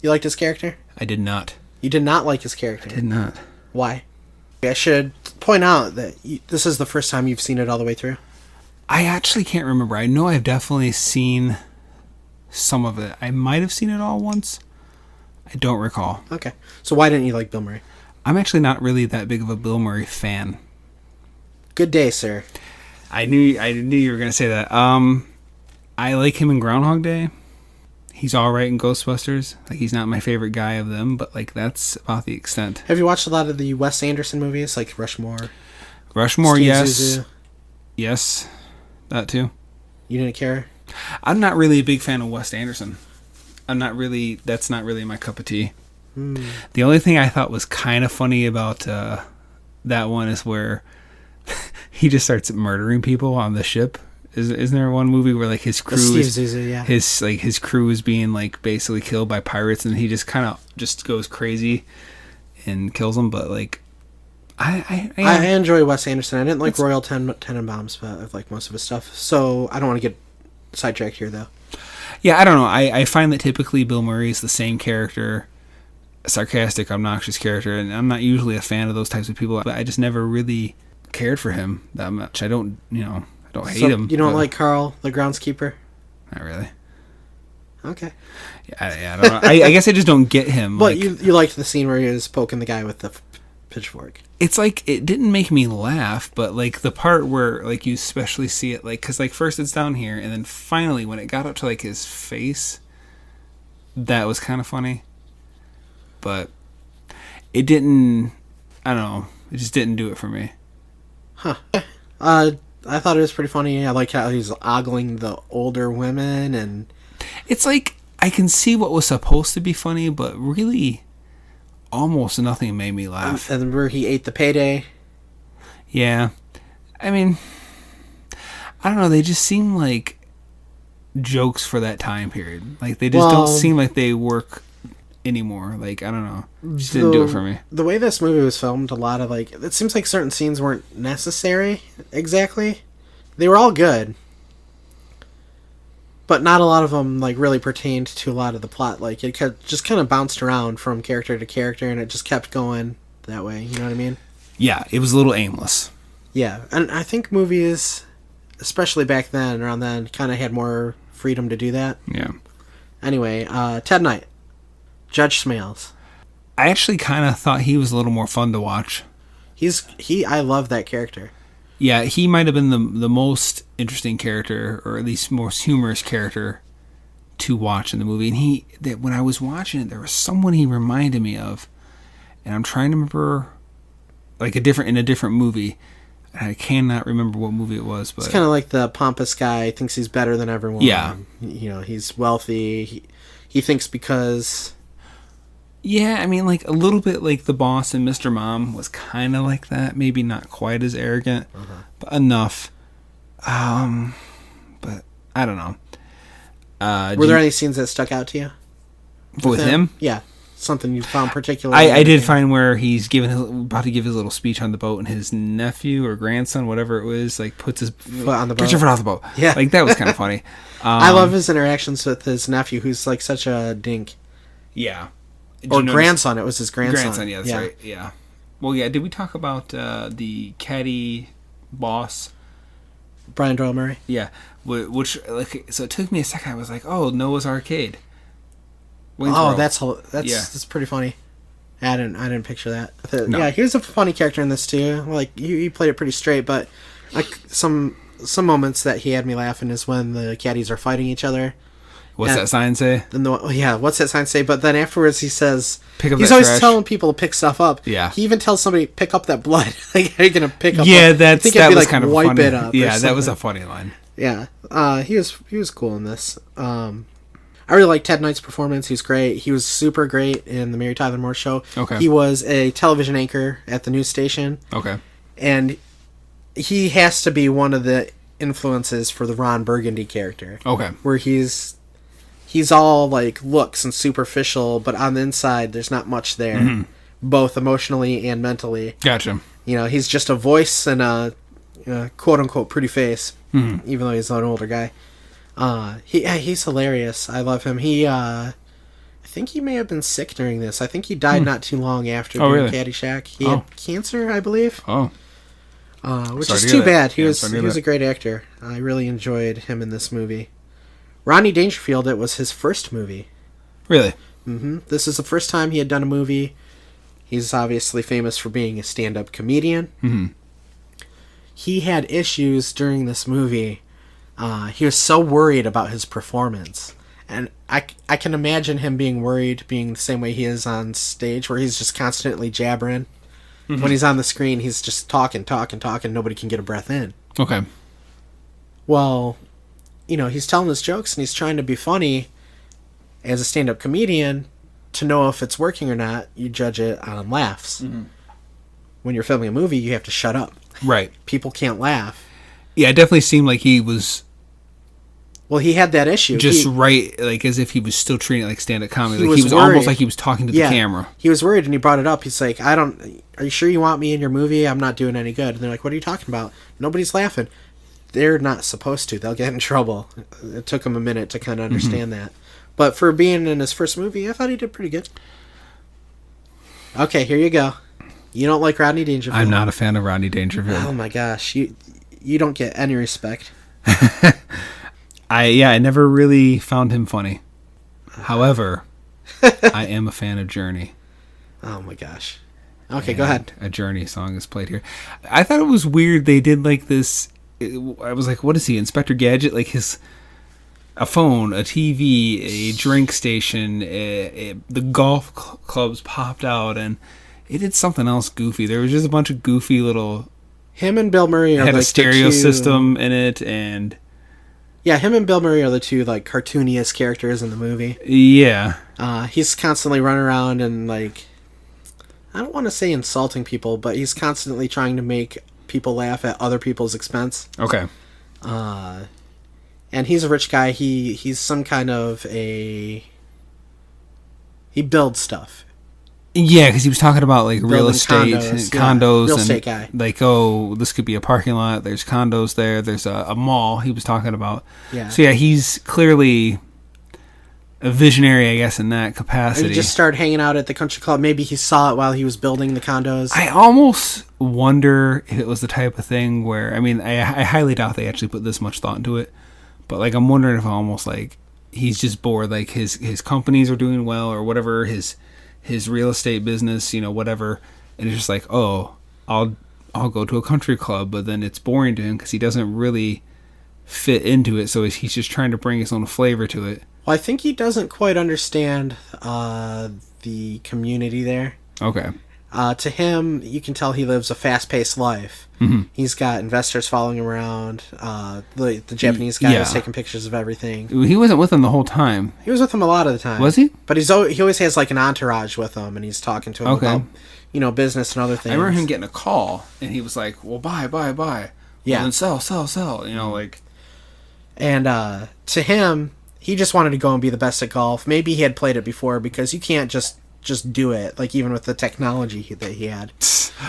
You liked his character? I did not. You did not like his character? I did not. Why? I should point out that this is the first time you've seen it all the way through. I actually can't remember. I know I've definitely seen some of it. I might have seen it all once. I don't recall. Okay. So why didn't you like Bill Murray? I'm actually not really that big of a Bill Murray fan. Good day, sir. I knew you were going to say that. I like him in Groundhog Day. He's all right in Ghostbusters. Like, he's not my favorite guy of them, but like that's about the extent. Have you watched a lot of the Wes Anderson movies, like Rushmore? Rushmore, Steve yes. Zissou? Yes, that too. You didn't care? I'm not really a big fan of Wes Anderson. That's not really my cup of tea. The only thing I thought was kind of funny about that one is where he just starts murdering people on the ship. Isn't there one movie where like his crew his crew is being like basically killed by pirates and he just kind of just goes crazy and kills them? But like I enjoy Wes Anderson. I didn't like Royal Tenenbaums, but I've liked most of his stuff. So I don't want to get sidetracked here though. Yeah, I don't know. I find that typically Bill Murray is the same character, a sarcastic, obnoxious character, and I'm not usually a fan of those types of people. But I just never really cared for him that much. I don't hate him. You don't like Carl, the groundskeeper? Not really. Okay. Yeah, I don't know. I guess I just don't get him. But you liked the scene where he was poking the guy with the pitchfork. It's like, it didn't make me laugh, but like the part where like you especially see it, like, because like first it's down here, and then finally when it got up to like his face, that was kind of funny. But it didn't, I don't know, it just didn't do it for me. Huh. I thought it was pretty funny. I like how he's ogling the older women, and it's like I can see what was supposed to be funny, but really almost nothing made me laugh. And where he ate the payday. Yeah. I mean, I don't know, they just seem like jokes for that time period. Like they just don't seem like they work anymore. Like, I don't know. Just didn't do it for me. The way this movie was filmed, a lot of like, it seems like certain scenes weren't necessary exactly. They were all good, but not a lot of them like really pertained to a lot of the plot. Like it just kind of bounced around from character to character, and it just kept going that way. You know what I mean? Yeah, it was a little aimless. Yeah, and I think movies, especially back then, around then, kind of had more freedom to do that. Yeah. Anyway, Ted Knight. Judge Smails. I actually kind of thought he was a little more fun to watch. I love that character. Yeah, he might have been the most interesting character, or at least most humorous character to watch in the movie. And when I was watching it, there was someone he reminded me of, and I'm trying to remember, like in a different movie. And I cannot remember what movie it was, but it's kind of like the pompous guy thinks he's better than everyone. Yeah, he's wealthy. He thinks because. Yeah, I mean, like, a little bit like the boss in Mr. Mom was kind of like that. Maybe not quite as arrogant, but enough. But I don't know. Were there any scenes that stuck out to you? With him? Yeah. Something you found particularly... I did find where he's about to give his little speech on the boat, and his nephew or grandson, whatever it was, like, puts his foot on the boat. Get your foot off the boat. Yeah. Like, that was kind of funny. I love his interactions with his nephew, who's, like, such a dink. Yeah. Or grandson. It was his grandson. Grandson, yeah, that's right. Yeah. Well, yeah, did we talk about the caddy boss Brian Doyle Murray. Yeah, which like so it took me a second. I was like, oh, Noah's Arcade. Waynesboro. That's pretty funny. I didn't picture that. No. Yeah, he was a funny character in this too. Like he played it pretty straight, but like some moments that he had me laughing is when the caddies are fighting each other. What's that sign say? What's that sign say? But then afterwards he says, pick up he's that always trash. telling people to pick stuff up. Yeah. He even tells somebody, pick up that blood. Like, how are you going to pick up? Yeah, I think that it'd be was like, kind of wipe funny. it up. Yeah, that was a funny line. Yeah. He was cool in this. I really like Ted Knight's performance. He's great. He was super great in the Mary Tyler Moore Show. Okay. He was a television anchor at the news station. Okay. And he has to be one of the influences for the Ron Burgundy character. Okay. Where he's all like looks and superficial, but on the inside there's not much there, both emotionally and mentally. Gotcha. You know, he's just a voice and a quote unquote pretty face, even though he's an older guy. He's hilarious. I love him. I think he may have been sick during this. I think he died not too long after doing really? Caddyshack. He had cancer, I believe. Oh. Which Sorry is to too hear bad. that. He was a great actor. I really enjoyed him in this movie. Rodney Dangerfield, it was his first movie. Really? This is the first time he had done a movie. He's obviously famous for being a stand-up comedian. He had issues during this movie. He was so worried about his performance. And I can imagine him being worried, being the same way he is on stage, where he's just constantly jabbering. When he's on the screen, he's just talking. Nobody can get a breath in. Okay. Well, you know, he's telling his jokes and he's trying to be funny as a stand-up comedian. To know if it's working or not, you judge it on laughs. When you're filming a movie, you have to shut up. Right. People can't laugh. Yeah, it definitely seemed like he was... Well, he had that issue. Like as if he was still treating it like stand-up comedy. He was worried. almost like he was talking to the camera. He was worried and he brought it up. He's like, are you sure you want me in your movie? I'm not doing any good. And they're like, what are you talking about? Nobody's laughing. They're not supposed to. They'll get in trouble. It took him a minute to kind of understand that. But for being in his first movie, I thought he did pretty good. Okay, here you go. You don't like Rodney Dangerfield. I'm not a fan of Rodney Dangerfield. Oh my gosh. You don't get any respect. I never really found him funny. However, I am a fan of Journey. Oh my gosh. Okay, go ahead. A Journey song is played here. I thought it was weird they did like this. I was like, what is he, Inspector Gadget? Like a phone, a TV, a drink station, the golf clubs popped out, and it did something else goofy. There was just a bunch of goofy little... Him and Bill Murray are had like a stereo the two... system in it, and... Yeah, him and Bill Murray are the two, like, cartooniest characters in the movie. Yeah. He's constantly running around and, like... I don't want to say insulting people, but he's constantly trying to make people laugh at other people's expense. Okay. And he's a rich guy. He's some kind of a... He builds stuff. Yeah, because he was talking about like real estate, condos, real and estate guy. Like, oh, this could be a parking lot. There's condos there. There's a mall. He was talking about. Yeah. So yeah, he's clearly a visionary, I guess, in that capacity. He just started hanging out at the country club. Maybe he saw it while he was building the condos. I almost wonder if it was the type of thing where, I mean, I highly doubt they actually put this much thought into it. But like, I'm wondering if almost like he's just bored. Like his companies are doing well or whatever. His real estate business, you know, whatever, and it's just like, oh, I'll go to a country club, but then it's boring to him because he doesn't really fit into it, so he's just trying to bring his own flavor to it. Well, I think he doesn't quite understand the community there. Okay. To him, you can tell he lives a fast-paced life. Mm-hmm. He's got investors following him around. The Japanese guy was taking pictures of everything. He wasn't with them the whole time. He was with them a lot of the time. Was he? But he always has like an entourage with him, and he's talking to him about, you know, business and other things. I remember him getting a call, and he was like, well, buy. Yeah. Well, then sell, you know, like. And to him, he just wanted to go and be the best at golf. Maybe he had played it before, because you can't just do it, like even with the technology that he had.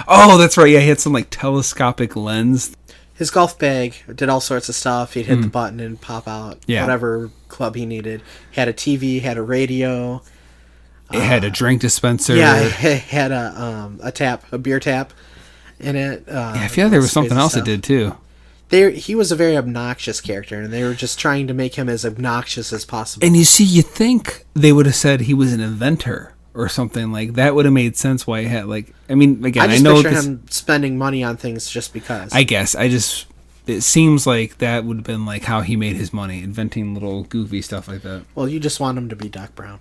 Oh, that's right. Yeah, he had some like telescopic lens. His golf bag did all sorts of stuff. He'd hit the button and pop out whatever club he needed. He had a TV, had a radio. It had a drink dispenser. Yeah, it had a beer tap in it. I feel like there was something else it did too. he was a very obnoxious character, and they were just trying to make him as obnoxious as possible. And you see, you think they would have said he was an inventor or something. Like, that would have made sense why he had, like... I mean, again, I know... picture him spending money on things just because. I guess. It seems like that would have been, like, how he made his money, inventing little goofy stuff like that. Well, you just want him to be Doc Brown.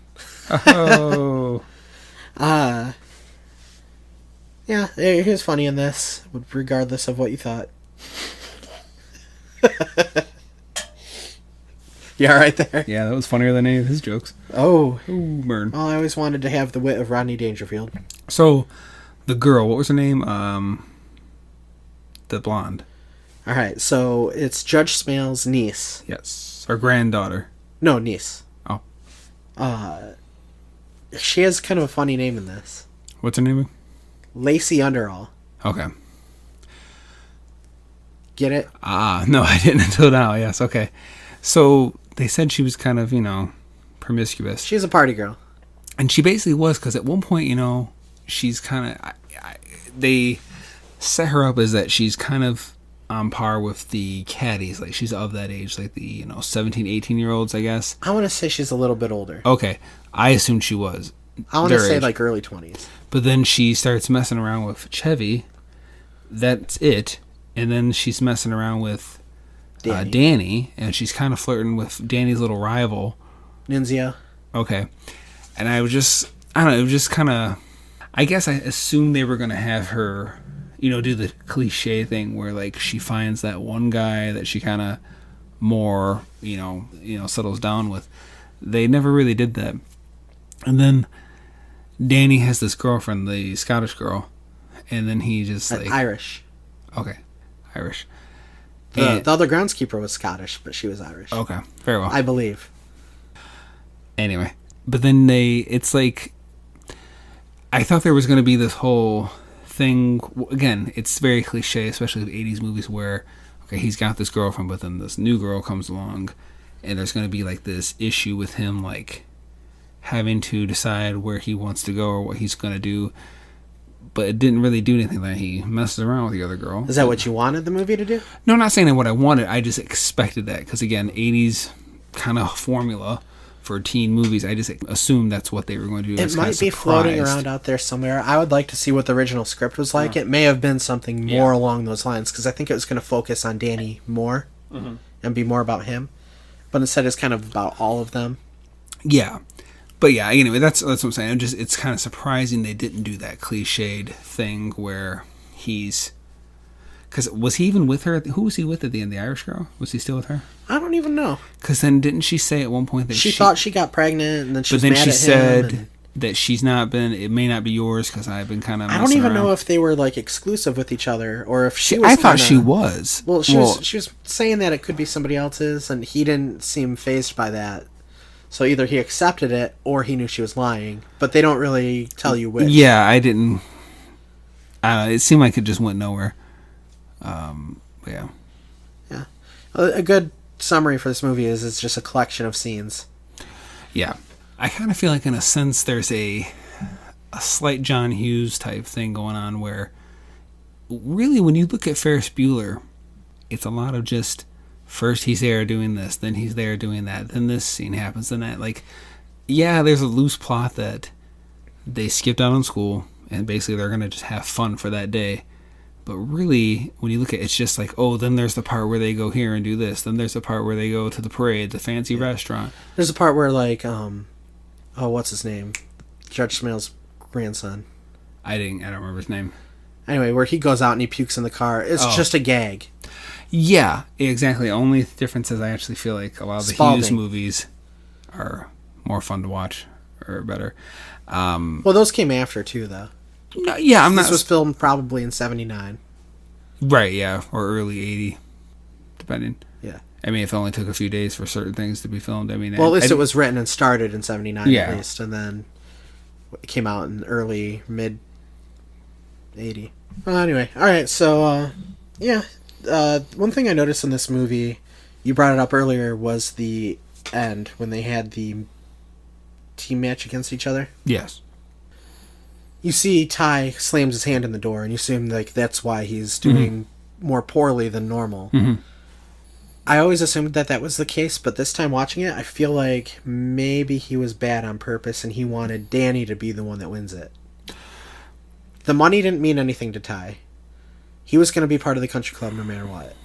Oh... Yeah, he was funny in this, regardless of what you thought. You all right there? Yeah, that was funnier than any of his jokes. Oh. Ooh, burn. Well, I always wanted to have the wit of Rodney Dangerfield. So, the girl, what was her name? The blonde. All right, so it's Judge Smail's niece. Yes. Or granddaughter. No, niece. Oh. She has kind of a funny name in this. What's her name? Lacey Underall. Okay. Get it? No, I didn't until now. Yes, okay. So, they said she was kind of, promiscuous. She's a party girl. And she basically was, because at one point, she's kind of... They set her up as that she's kind of on par with the caddies. Like, she's of that age, like the, 17, 18-year-olds, I guess. I want to say she's a little bit older. Okay. I assumed she was. I want to say, like, early 20s. But then she starts messing around with Chevy. That's it. And then she's messing around with Danny. And she's kind of flirting with Danny's little rival. Ninzio. Okay. And I don't know, it was just kind of... I guess I assumed they were going to have her, do the cliche thing where, like, she finds that one guy that she kind of more, settles down with. They never really did that. And then Danny has this girlfriend, the Scottish girl, and then he just like... Irish. Okay, Irish. The other groundskeeper was Scottish, but she was Irish. Okay, very well. I believe. Anyway, but then it's like... I thought there was going to be this whole thing... Again, it's very cliche, especially with 80s movies where, okay, he's got this girlfriend, but then this new girl comes along, and there's going to be like this issue with him, like... having to decide where he wants to go or what he's going to do. But it didn't really do anything that he messed around with the other girl. Is that what you wanted the movie to do? No, I'm not saying that what I wanted. I just expected that. Because, again, 80s kind of formula for teen movies. I just assumed that's what they were going to do. It might be floating around out there somewhere. I would like to see what the original script was like. It may have been something more along those lines. Because I think it was going to focus on Danny more. Mm-hmm. And be more about him. But instead it's kind of about all of them. Yeah. But yeah, anyway, that's what I'm saying. It's kind of surprising they didn't do that cliched thing where he's... Because was he even with her? Who was he with at the end? The Irish girl? Was he still with her? I don't even know. Because then didn't she say at one point that she thought she got pregnant and then she was mad at him? But then she said that she's not been... It may not be yours because I've been kind of I don't even know if they were like exclusive with each other or if she was I thought she was. Well, she was saying that it could be somebody else's and he didn't seem fazed by that. So either he accepted it or he knew she was lying. But they don't really tell you which. Yeah, I didn't... it seemed like it just went nowhere. Yeah. Yeah. A good summary for this movie is it's just a collection of scenes. Yeah. I kind of feel like in a sense there's a slight John Hughes type thing going on where really when you look at Ferris Bueller, it's a lot of just... First he's there doing this, then he's there doing that, then this scene happens, then that. Like, yeah, there's a loose plot that they skipped out on school, and basically they're going to just have fun for that day. But really, when you look at it, it's just like, oh, then there's the part where they go here and do this. Then there's the part where they go to the parade, the fancy restaurant. There's a part where, like, what's his name? Judge Smail's grandson. I don't remember his name. Anyway, where he goes out and he pukes in the car. It's just a gag. Yeah, exactly. Only difference is I actually feel like a lot of the Hughes movies are more fun to watch or better. Well, those came after too, though. No, yeah, This was filmed probably in '79. Right, yeah, or early '80, depending. Yeah. I mean, if it only took a few days for certain things to be filmed, I mean... Well, at least it was written and started in '79 at least, and then it came out in mid '80. Well, anyway, all right, so, yeah. One thing I noticed in this movie, you brought it up earlier, was the end when they had the team match against each other. Yes. You see Ty slams his hand in the door, and you assume like that's why he's doing more poorly than normal. Mm-hmm. I always assumed that was the case, but this time watching it, I feel like maybe he was bad on purpose and he wanted Danny to be the one that wins it. The money didn't mean anything to Ty. He was going to be part of the country club no matter what.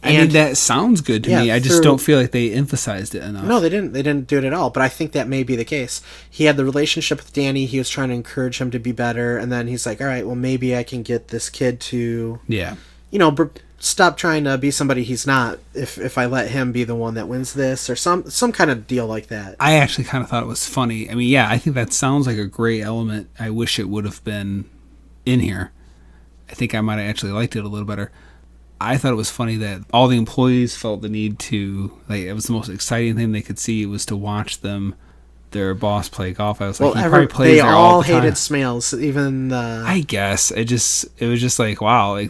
I mean, that sounds good to me. I just don't feel like they emphasized it enough. No, they didn't. They didn't do it at all. But I think that may be the case. He had the relationship with Danny. He was trying to encourage him to be better. And then he's like, all right, well, maybe I can get this kid to, stop trying to be somebody he's not if I let him be the one that wins this or some kind of deal like that. I actually kind of thought it was funny. I mean, I think that sounds like a great element. I wish it would have been in here. I think I might have actually liked it a little better. I thought it was funny that all the employees felt the need to, it was the most exciting thing they could see was to watch their boss play golf. I was like, he probably plays there all the time. They all hated Smales, even the... I guess. It was just like, wow.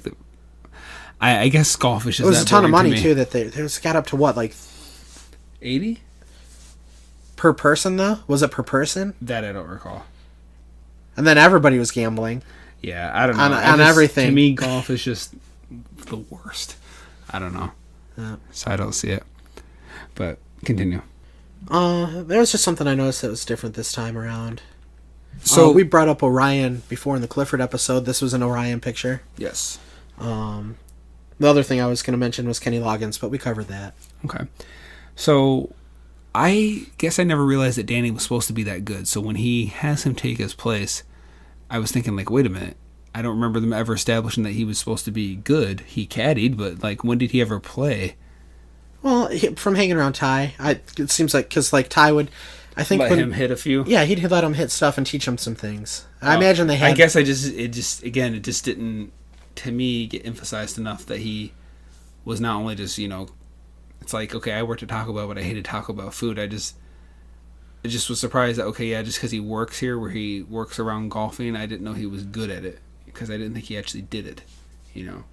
I guess golf is just it was a ton of money, too, that they got up to what, 80? Per person, though? Was it per person? That I don't recall. And then everybody was gambling. Yeah, I don't know. On everything. To me, golf is just the worst. I don't know. Yeah. So I don't see it. But continue. There was just something I noticed that was different this time around. So we brought up Orion before in the Clifford episode. This was an Orion picture. Yes. The other thing I was going to mention was Kenny Loggins, but we covered that. Okay. So I guess I never realized that Danny was supposed to be that good. So when he has him take his place, I was thinking, wait a minute. I don't remember them ever establishing that he was supposed to be good. He caddied, but, when did he ever play? Well, from hanging around Ty, it seems like, because, Ty would, I think... Let him hit a few? Yeah, he'd let him hit stuff and teach him some things. I imagine they had... I guess it just didn't, to me, get emphasized enough that he was not only just, it's like, okay, I worked at Taco Bell, but I hated Taco Bell food. I just was surprised that, just because he works here, where he works around golfing, I didn't know he was good at it. Because I didn't think he actually did it, Well,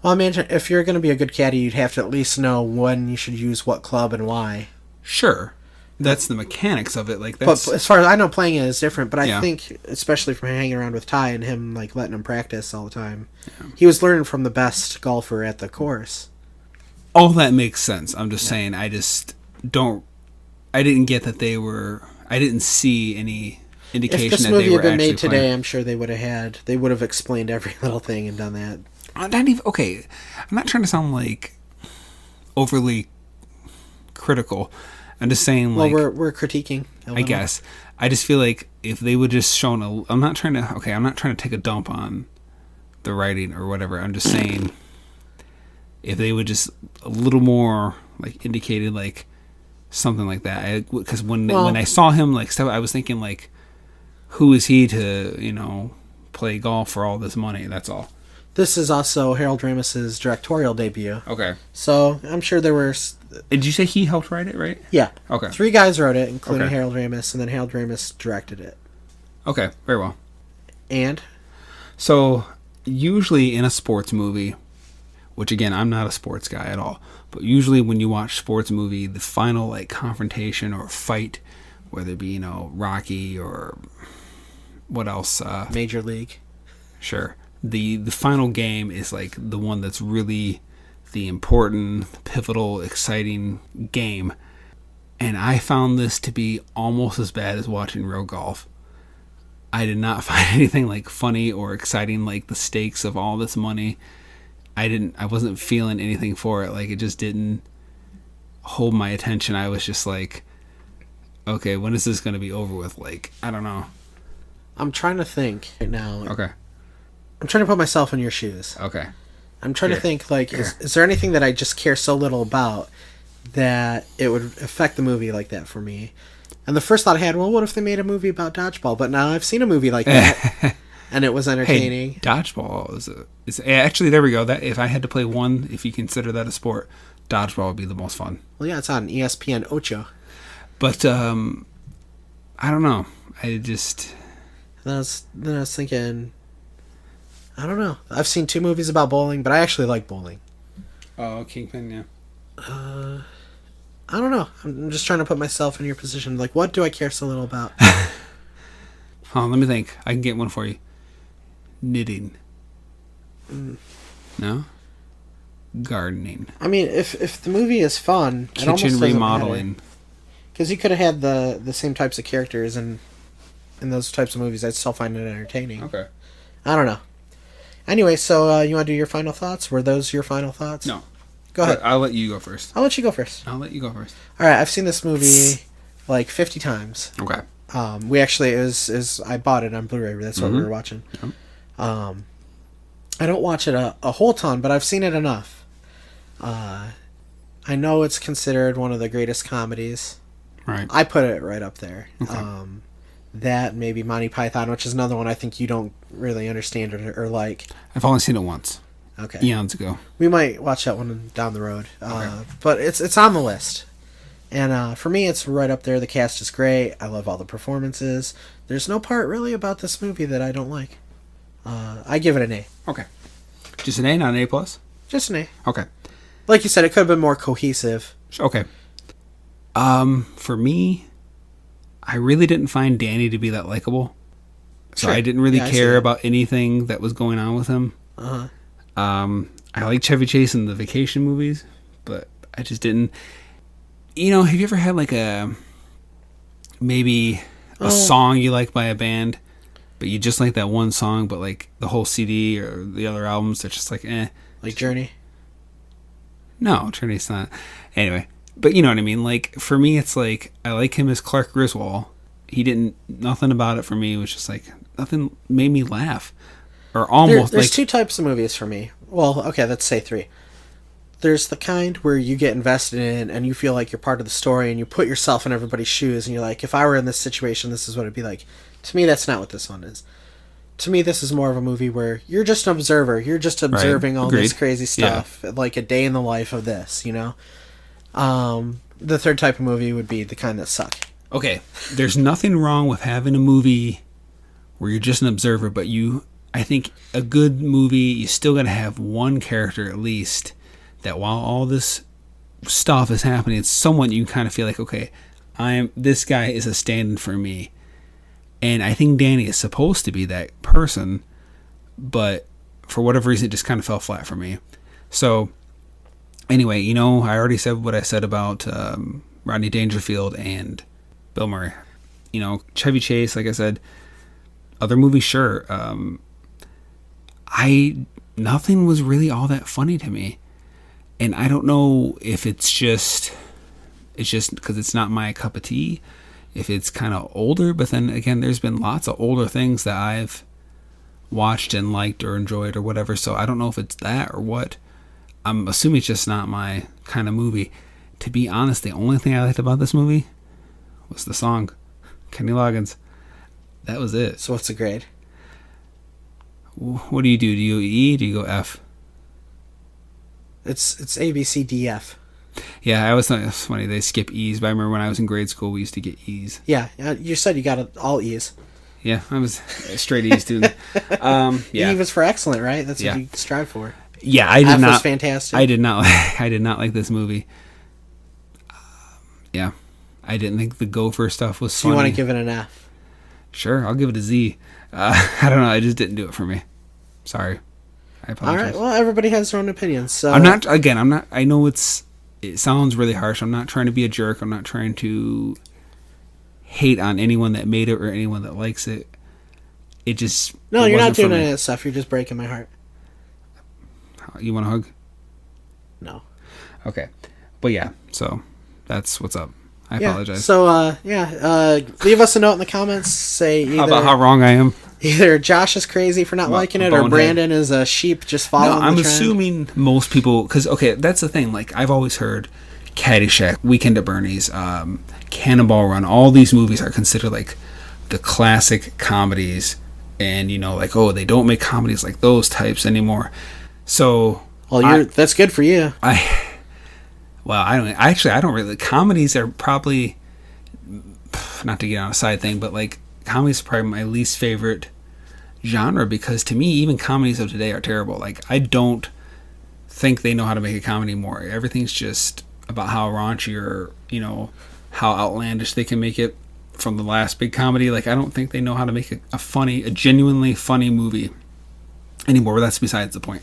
I imagine if you're going to be a good caddy, you'd have to at least know when you should use what club and why. Sure. That's the mechanics of it. But as far as I know, playing it is different. But I think, especially from hanging around with Ty and him, letting him practice all the time, he was learning from the best golfer at the course. All that makes sense. I'm just saying, I didn't get that I didn't see any indication if this that movie they were had been made actually today, playing. I'm sure they would have explained every little thing and done that. Not even okay. I'm not trying to sound overly critical. I'm just saying we're critiquing. I guess I just feel like if they would just shown I'm not trying to take a dump on the writing or whatever. I'm just saying if they would just a little more indicated something like that. Because when I saw him I was thinking who is he to, play golf for all this money? That's all. This is also Harold Ramis's directorial debut. Okay. So I'm sure there were... Did you say he helped write it, right? Yeah. Okay. 3 guys wrote it, including Harold Ramis, and then Harold Ramis directed it. Okay, very well. And? So, usually in a sports movie, which again, I'm not a sports guy at all, but usually when you watch sports movie, the final confrontation or fight, whether it be, Rocky or what else? Major League. Sure. The final game is the one that's really the important, pivotal, exciting game. And I found this to be almost as bad as watching real golf. I did not find anything funny or exciting the stakes of all this money. I wasn't feeling anything for it. It just didn't hold my attention. I was just okay, when is this going to be over with? I don't know. I'm trying to think right now. Okay. I'm trying to put myself in your shoes. Okay. I'm trying to think, is there anything that I just care so little about that it would affect the movie like that for me? And the first thought I had, well, what if they made a movie about dodgeball? But now I've seen a movie like that, and it was entertaining. Hey, dodgeball is actually, there we go. That if I had to play one, if you consider that a sport, dodgeball would be the most fun. Well, yeah, it's on ESPN Ocho. But I don't know. Then I was thinking, I don't know. I've seen 2 movies about bowling, but I actually like bowling. Oh, Kingpin, yeah. I don't know. I'm just trying to put myself in your position. What do I care so little about? Let me think. I can get one for you. Knitting. No? Gardening. I mean, if the movie is fun, it almost Kitchen doesn't remodeling. Because you could have had the same types of characters in those types of movies. I'd still find it entertaining. Okay. I don't know. Anyway, so you want to do your final thoughts? Were those your final thoughts? No. Go ahead. I'll let you go first. I'll let you go first. All right, I've seen this movie like 50 times. Okay. We actually I bought it on Blu-ray. That's what we were watching. Yep. I don't watch it a whole ton, but I've seen it enough. I know it's considered one of the greatest comedies. Right. I put it right up there. Okay. That, maybe Monty Python, which is another one I think you don't really understand or like. I've only seen it once. Okay. Eons ago. We might watch that one down the road. Okay. But it's on the list. And for me, it's right up there. The cast is great. I love all the performances. There's no part really about this movie that I don't like. I give it an A. Okay. Just an A, not an A+? Just an A. Okay. Like you said, it could have been more cohesive. Okay. For me, I really didn't find Danny to be that likable. So Sure. I didn't really Yeah, I care see that. about anything that was going on with him. Uh-huh. I like Chevy Chase in the vacation movies, but I just didn't. You know, have you ever had like maybe a song you like by a band, but you just like that one song, but like the whole CD or the other albums, they're just like, eh. Like Journey? No, Journey's not. Anyway, but you know what I mean? Like, for me, it's like, I like him as Clark Griswold. Nothing about it for me was just like, nothing made me laugh. Or almost There's like. two types of movies for me. Well, okay, let's say three. There's the kind where you get invested in and you feel like you're part of the story and you put yourself in everybody's shoes and you're like, if I were in this situation, this is what it'd be like. To me, that's not what this one is. To me, this is more of a movie where you're just an observer. You're just observing all this crazy stuff, like a day in the life of this, you know? The third type of movie would be the kind that suck. Okay, there's nothing wrong with having a movie where you're just an observer, but I think a good movie, you still got to have one character at least that while all this stuff is happening, it's someone you kind of feel like, okay, this guy is a stand-in for me. And I think Danny is supposed to be that person, but for whatever reason, it just kind of fell flat for me. So, anyway, you know, I already said what I said about Rodney Dangerfield and Bill Murray. You know, Chevy Chase, like I said, other movies, sure. Nothing was really all that funny to me. And I don't know if it's just because it's not my cup of tea, if it's kind of older, but then again, there's been lots of older things that I've watched and liked or enjoyed or whatever, so I don't know if it's that or what. I'm assuming it's just not my kind of movie. To be honest, the only thing I liked about this movie was the song, Kenny Loggins. That was it. So what's the grade? What do? Do you go E? Do you go F? It's A, B, C, D, F. Yeah, I always thought it was funny. They skip E's, but I remember when I was in grade school, we used to get E's. Yeah, you said you got all E's. Yeah, I was a straight E student. Yeah. E was for excellent, right? That's what you strive for. Yeah, I did F not. was fantastic. I did not like this movie. Yeah, I didn't think the gopher stuff was funny. So you want to give it an F? Sure, I'll give it a Z. I don't know. I just didn't do it for me. Sorry. I apologize. All right. Well, everybody has their own opinions. So I'm not. I know it sounds really harsh. I'm not trying to be a jerk. I'm not trying to hate on anyone that made it or anyone that likes it. It just you're not doing any of that stuff. You're just breaking my heart. You want a hug? No. Okay, but yeah. So that's what's up. I apologize. So leave us a note in the comments. Say either about how wrong I am. Either Josh is crazy for not liking it, or Brandon is a sheep just following. No, I'm the trend. assuming most people, because that's the thing. Like, I've always heard Caddyshack, Weekend at Bernie's, Cannonball Run. All these movies are considered like the classic comedies, and they don't make comedies like those types anymore. So, that's good for you. I don't really. Comedies are probably, not to get on a side thing, but like comedies are probably my least favorite genre, because to me, even comedies of today are terrible. Like, I don't think they know how to make a comedy anymore. Everything's just about how raunchy or how outlandish they can make it from the last big comedy. Like, I don't think they know how to make a genuinely funny movie anymore. But that's besides the point.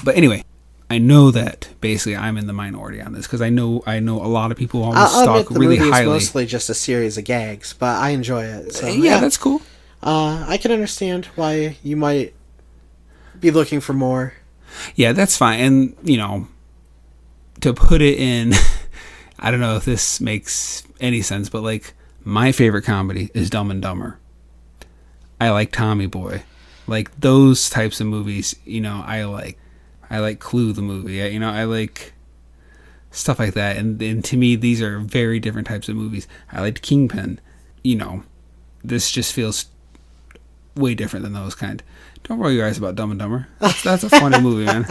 But anyway, I know that basically I'm in the minority on this because I know a lot of people always talk really highly. It's mostly just a series of gags, but I enjoy it. So, yeah, that's cool. I can understand why you might be looking for more. Yeah, that's fine. And, to put it in, I don't know if this makes any sense, but like my favorite comedy is Dumb and Dumber. I like Tommy Boy. Like those types of movies, I like. I like Clue the movie. I like stuff like that. And to me, these are very different types of movies. I liked Kingpin. This just feels way different than those kind. Don't roll your eyes about Dumb and Dumber. That's a funny movie, man.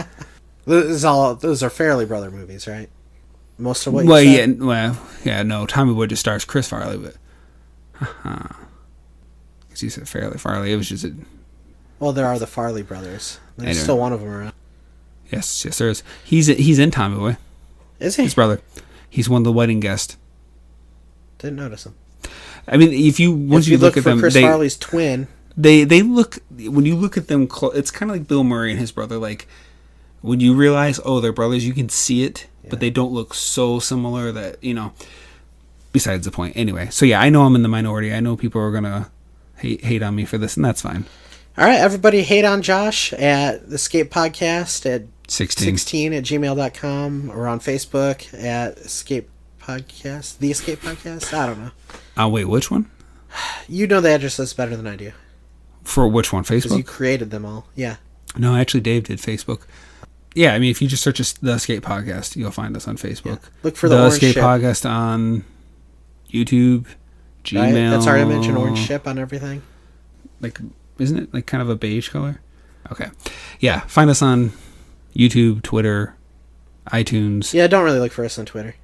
Those are Farrelly Brother movies, right? Most of what you said? No. Tommy Boy just stars Chris Farley, but because you said Farley. It was just well, there are the Farley brothers. There's still one of them around. Yes, there is. He's in Tommy Boy. Is he? His brother. He's one of the wedding guests. Didn't notice him. I mean, if you look at them, Chris Farley's twin. They look, when you look at them, it's kind of like Bill Murray and his brother. Like when you realize, they're brothers, you can see it, but they don't look so similar that Besides the point, anyway. So yeah, I know I'm in the minority. I know people are gonna hate on me for this, and that's fine. All right, everybody, hate on Josh at the Escape Podcast at 16 at gmail.com or on Facebook at Escape Podcast, the Escape Podcast. I don't know. Wait, which one? You know the addresses better than I do. For which one? Facebook? Because you created them all. Yeah. No, actually, Dave did Facebook. Yeah, I mean, if you just search the Escape Podcast, you'll find us on Facebook. Yeah. Look for the Orange Escape Ship. Podcast on YouTube, Gmail. Right? That's already mentioned, Orange Ship on everything. Like, isn't it like kind of a beige color? Okay. Yeah, find us on YouTube, Twitter, iTunes. Yeah, don't really look for us on Twitter.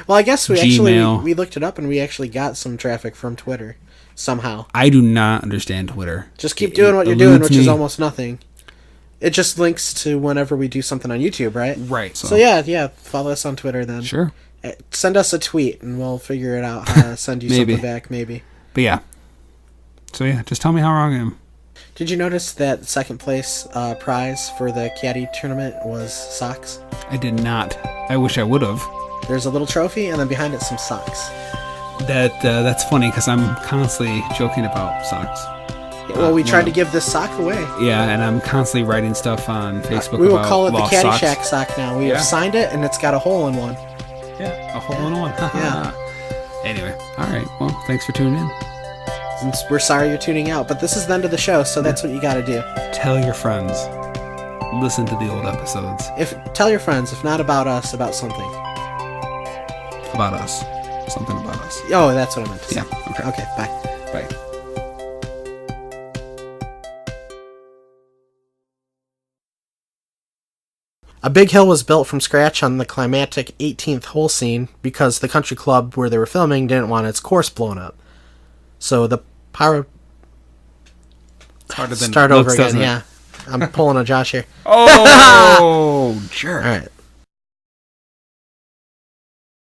Well, I guess we looked it up and we actually got some traffic from Twitter somehow. I do not understand Twitter. Just keep doing what you're doing, which is almost nothing. It just links to whenever we do something on YouTube, right? Right. So yeah, follow us on Twitter then. Sure. Send us a tweet and we'll figure it out how to send you something back, maybe. But yeah. So yeah, just tell me how wrong I am. Did you notice that second place prize for the caddy tournament was socks? I did not. I wish I would have. There's a little trophy, and then behind it some socks. That's funny because I'm constantly joking about socks. Well, we tried to give this sock away. Yeah, and I'm constantly writing stuff on Facebook. We will call it the Caddyshack socks. Sock now. We have signed it, and it's got a hole in one. Yeah, a hole in one. Yeah. Anyway, all right. Well, thanks for tuning in. And we're sorry you're tuning out, but this is the end of the show, so that's what you got to do. Tell your friends. Listen to the old episodes. Tell your friends, if not about us, about something. About us. Something about us. Oh, that's what I meant to say. Yeah. Okay, bye. Bye. A big hill was built from scratch on the climactic 18th hole scene because the country club where they were filming didn't want its course blown up. So the harder than start over again, yeah. I'm pulling a Josh here. Oh, sure. All right.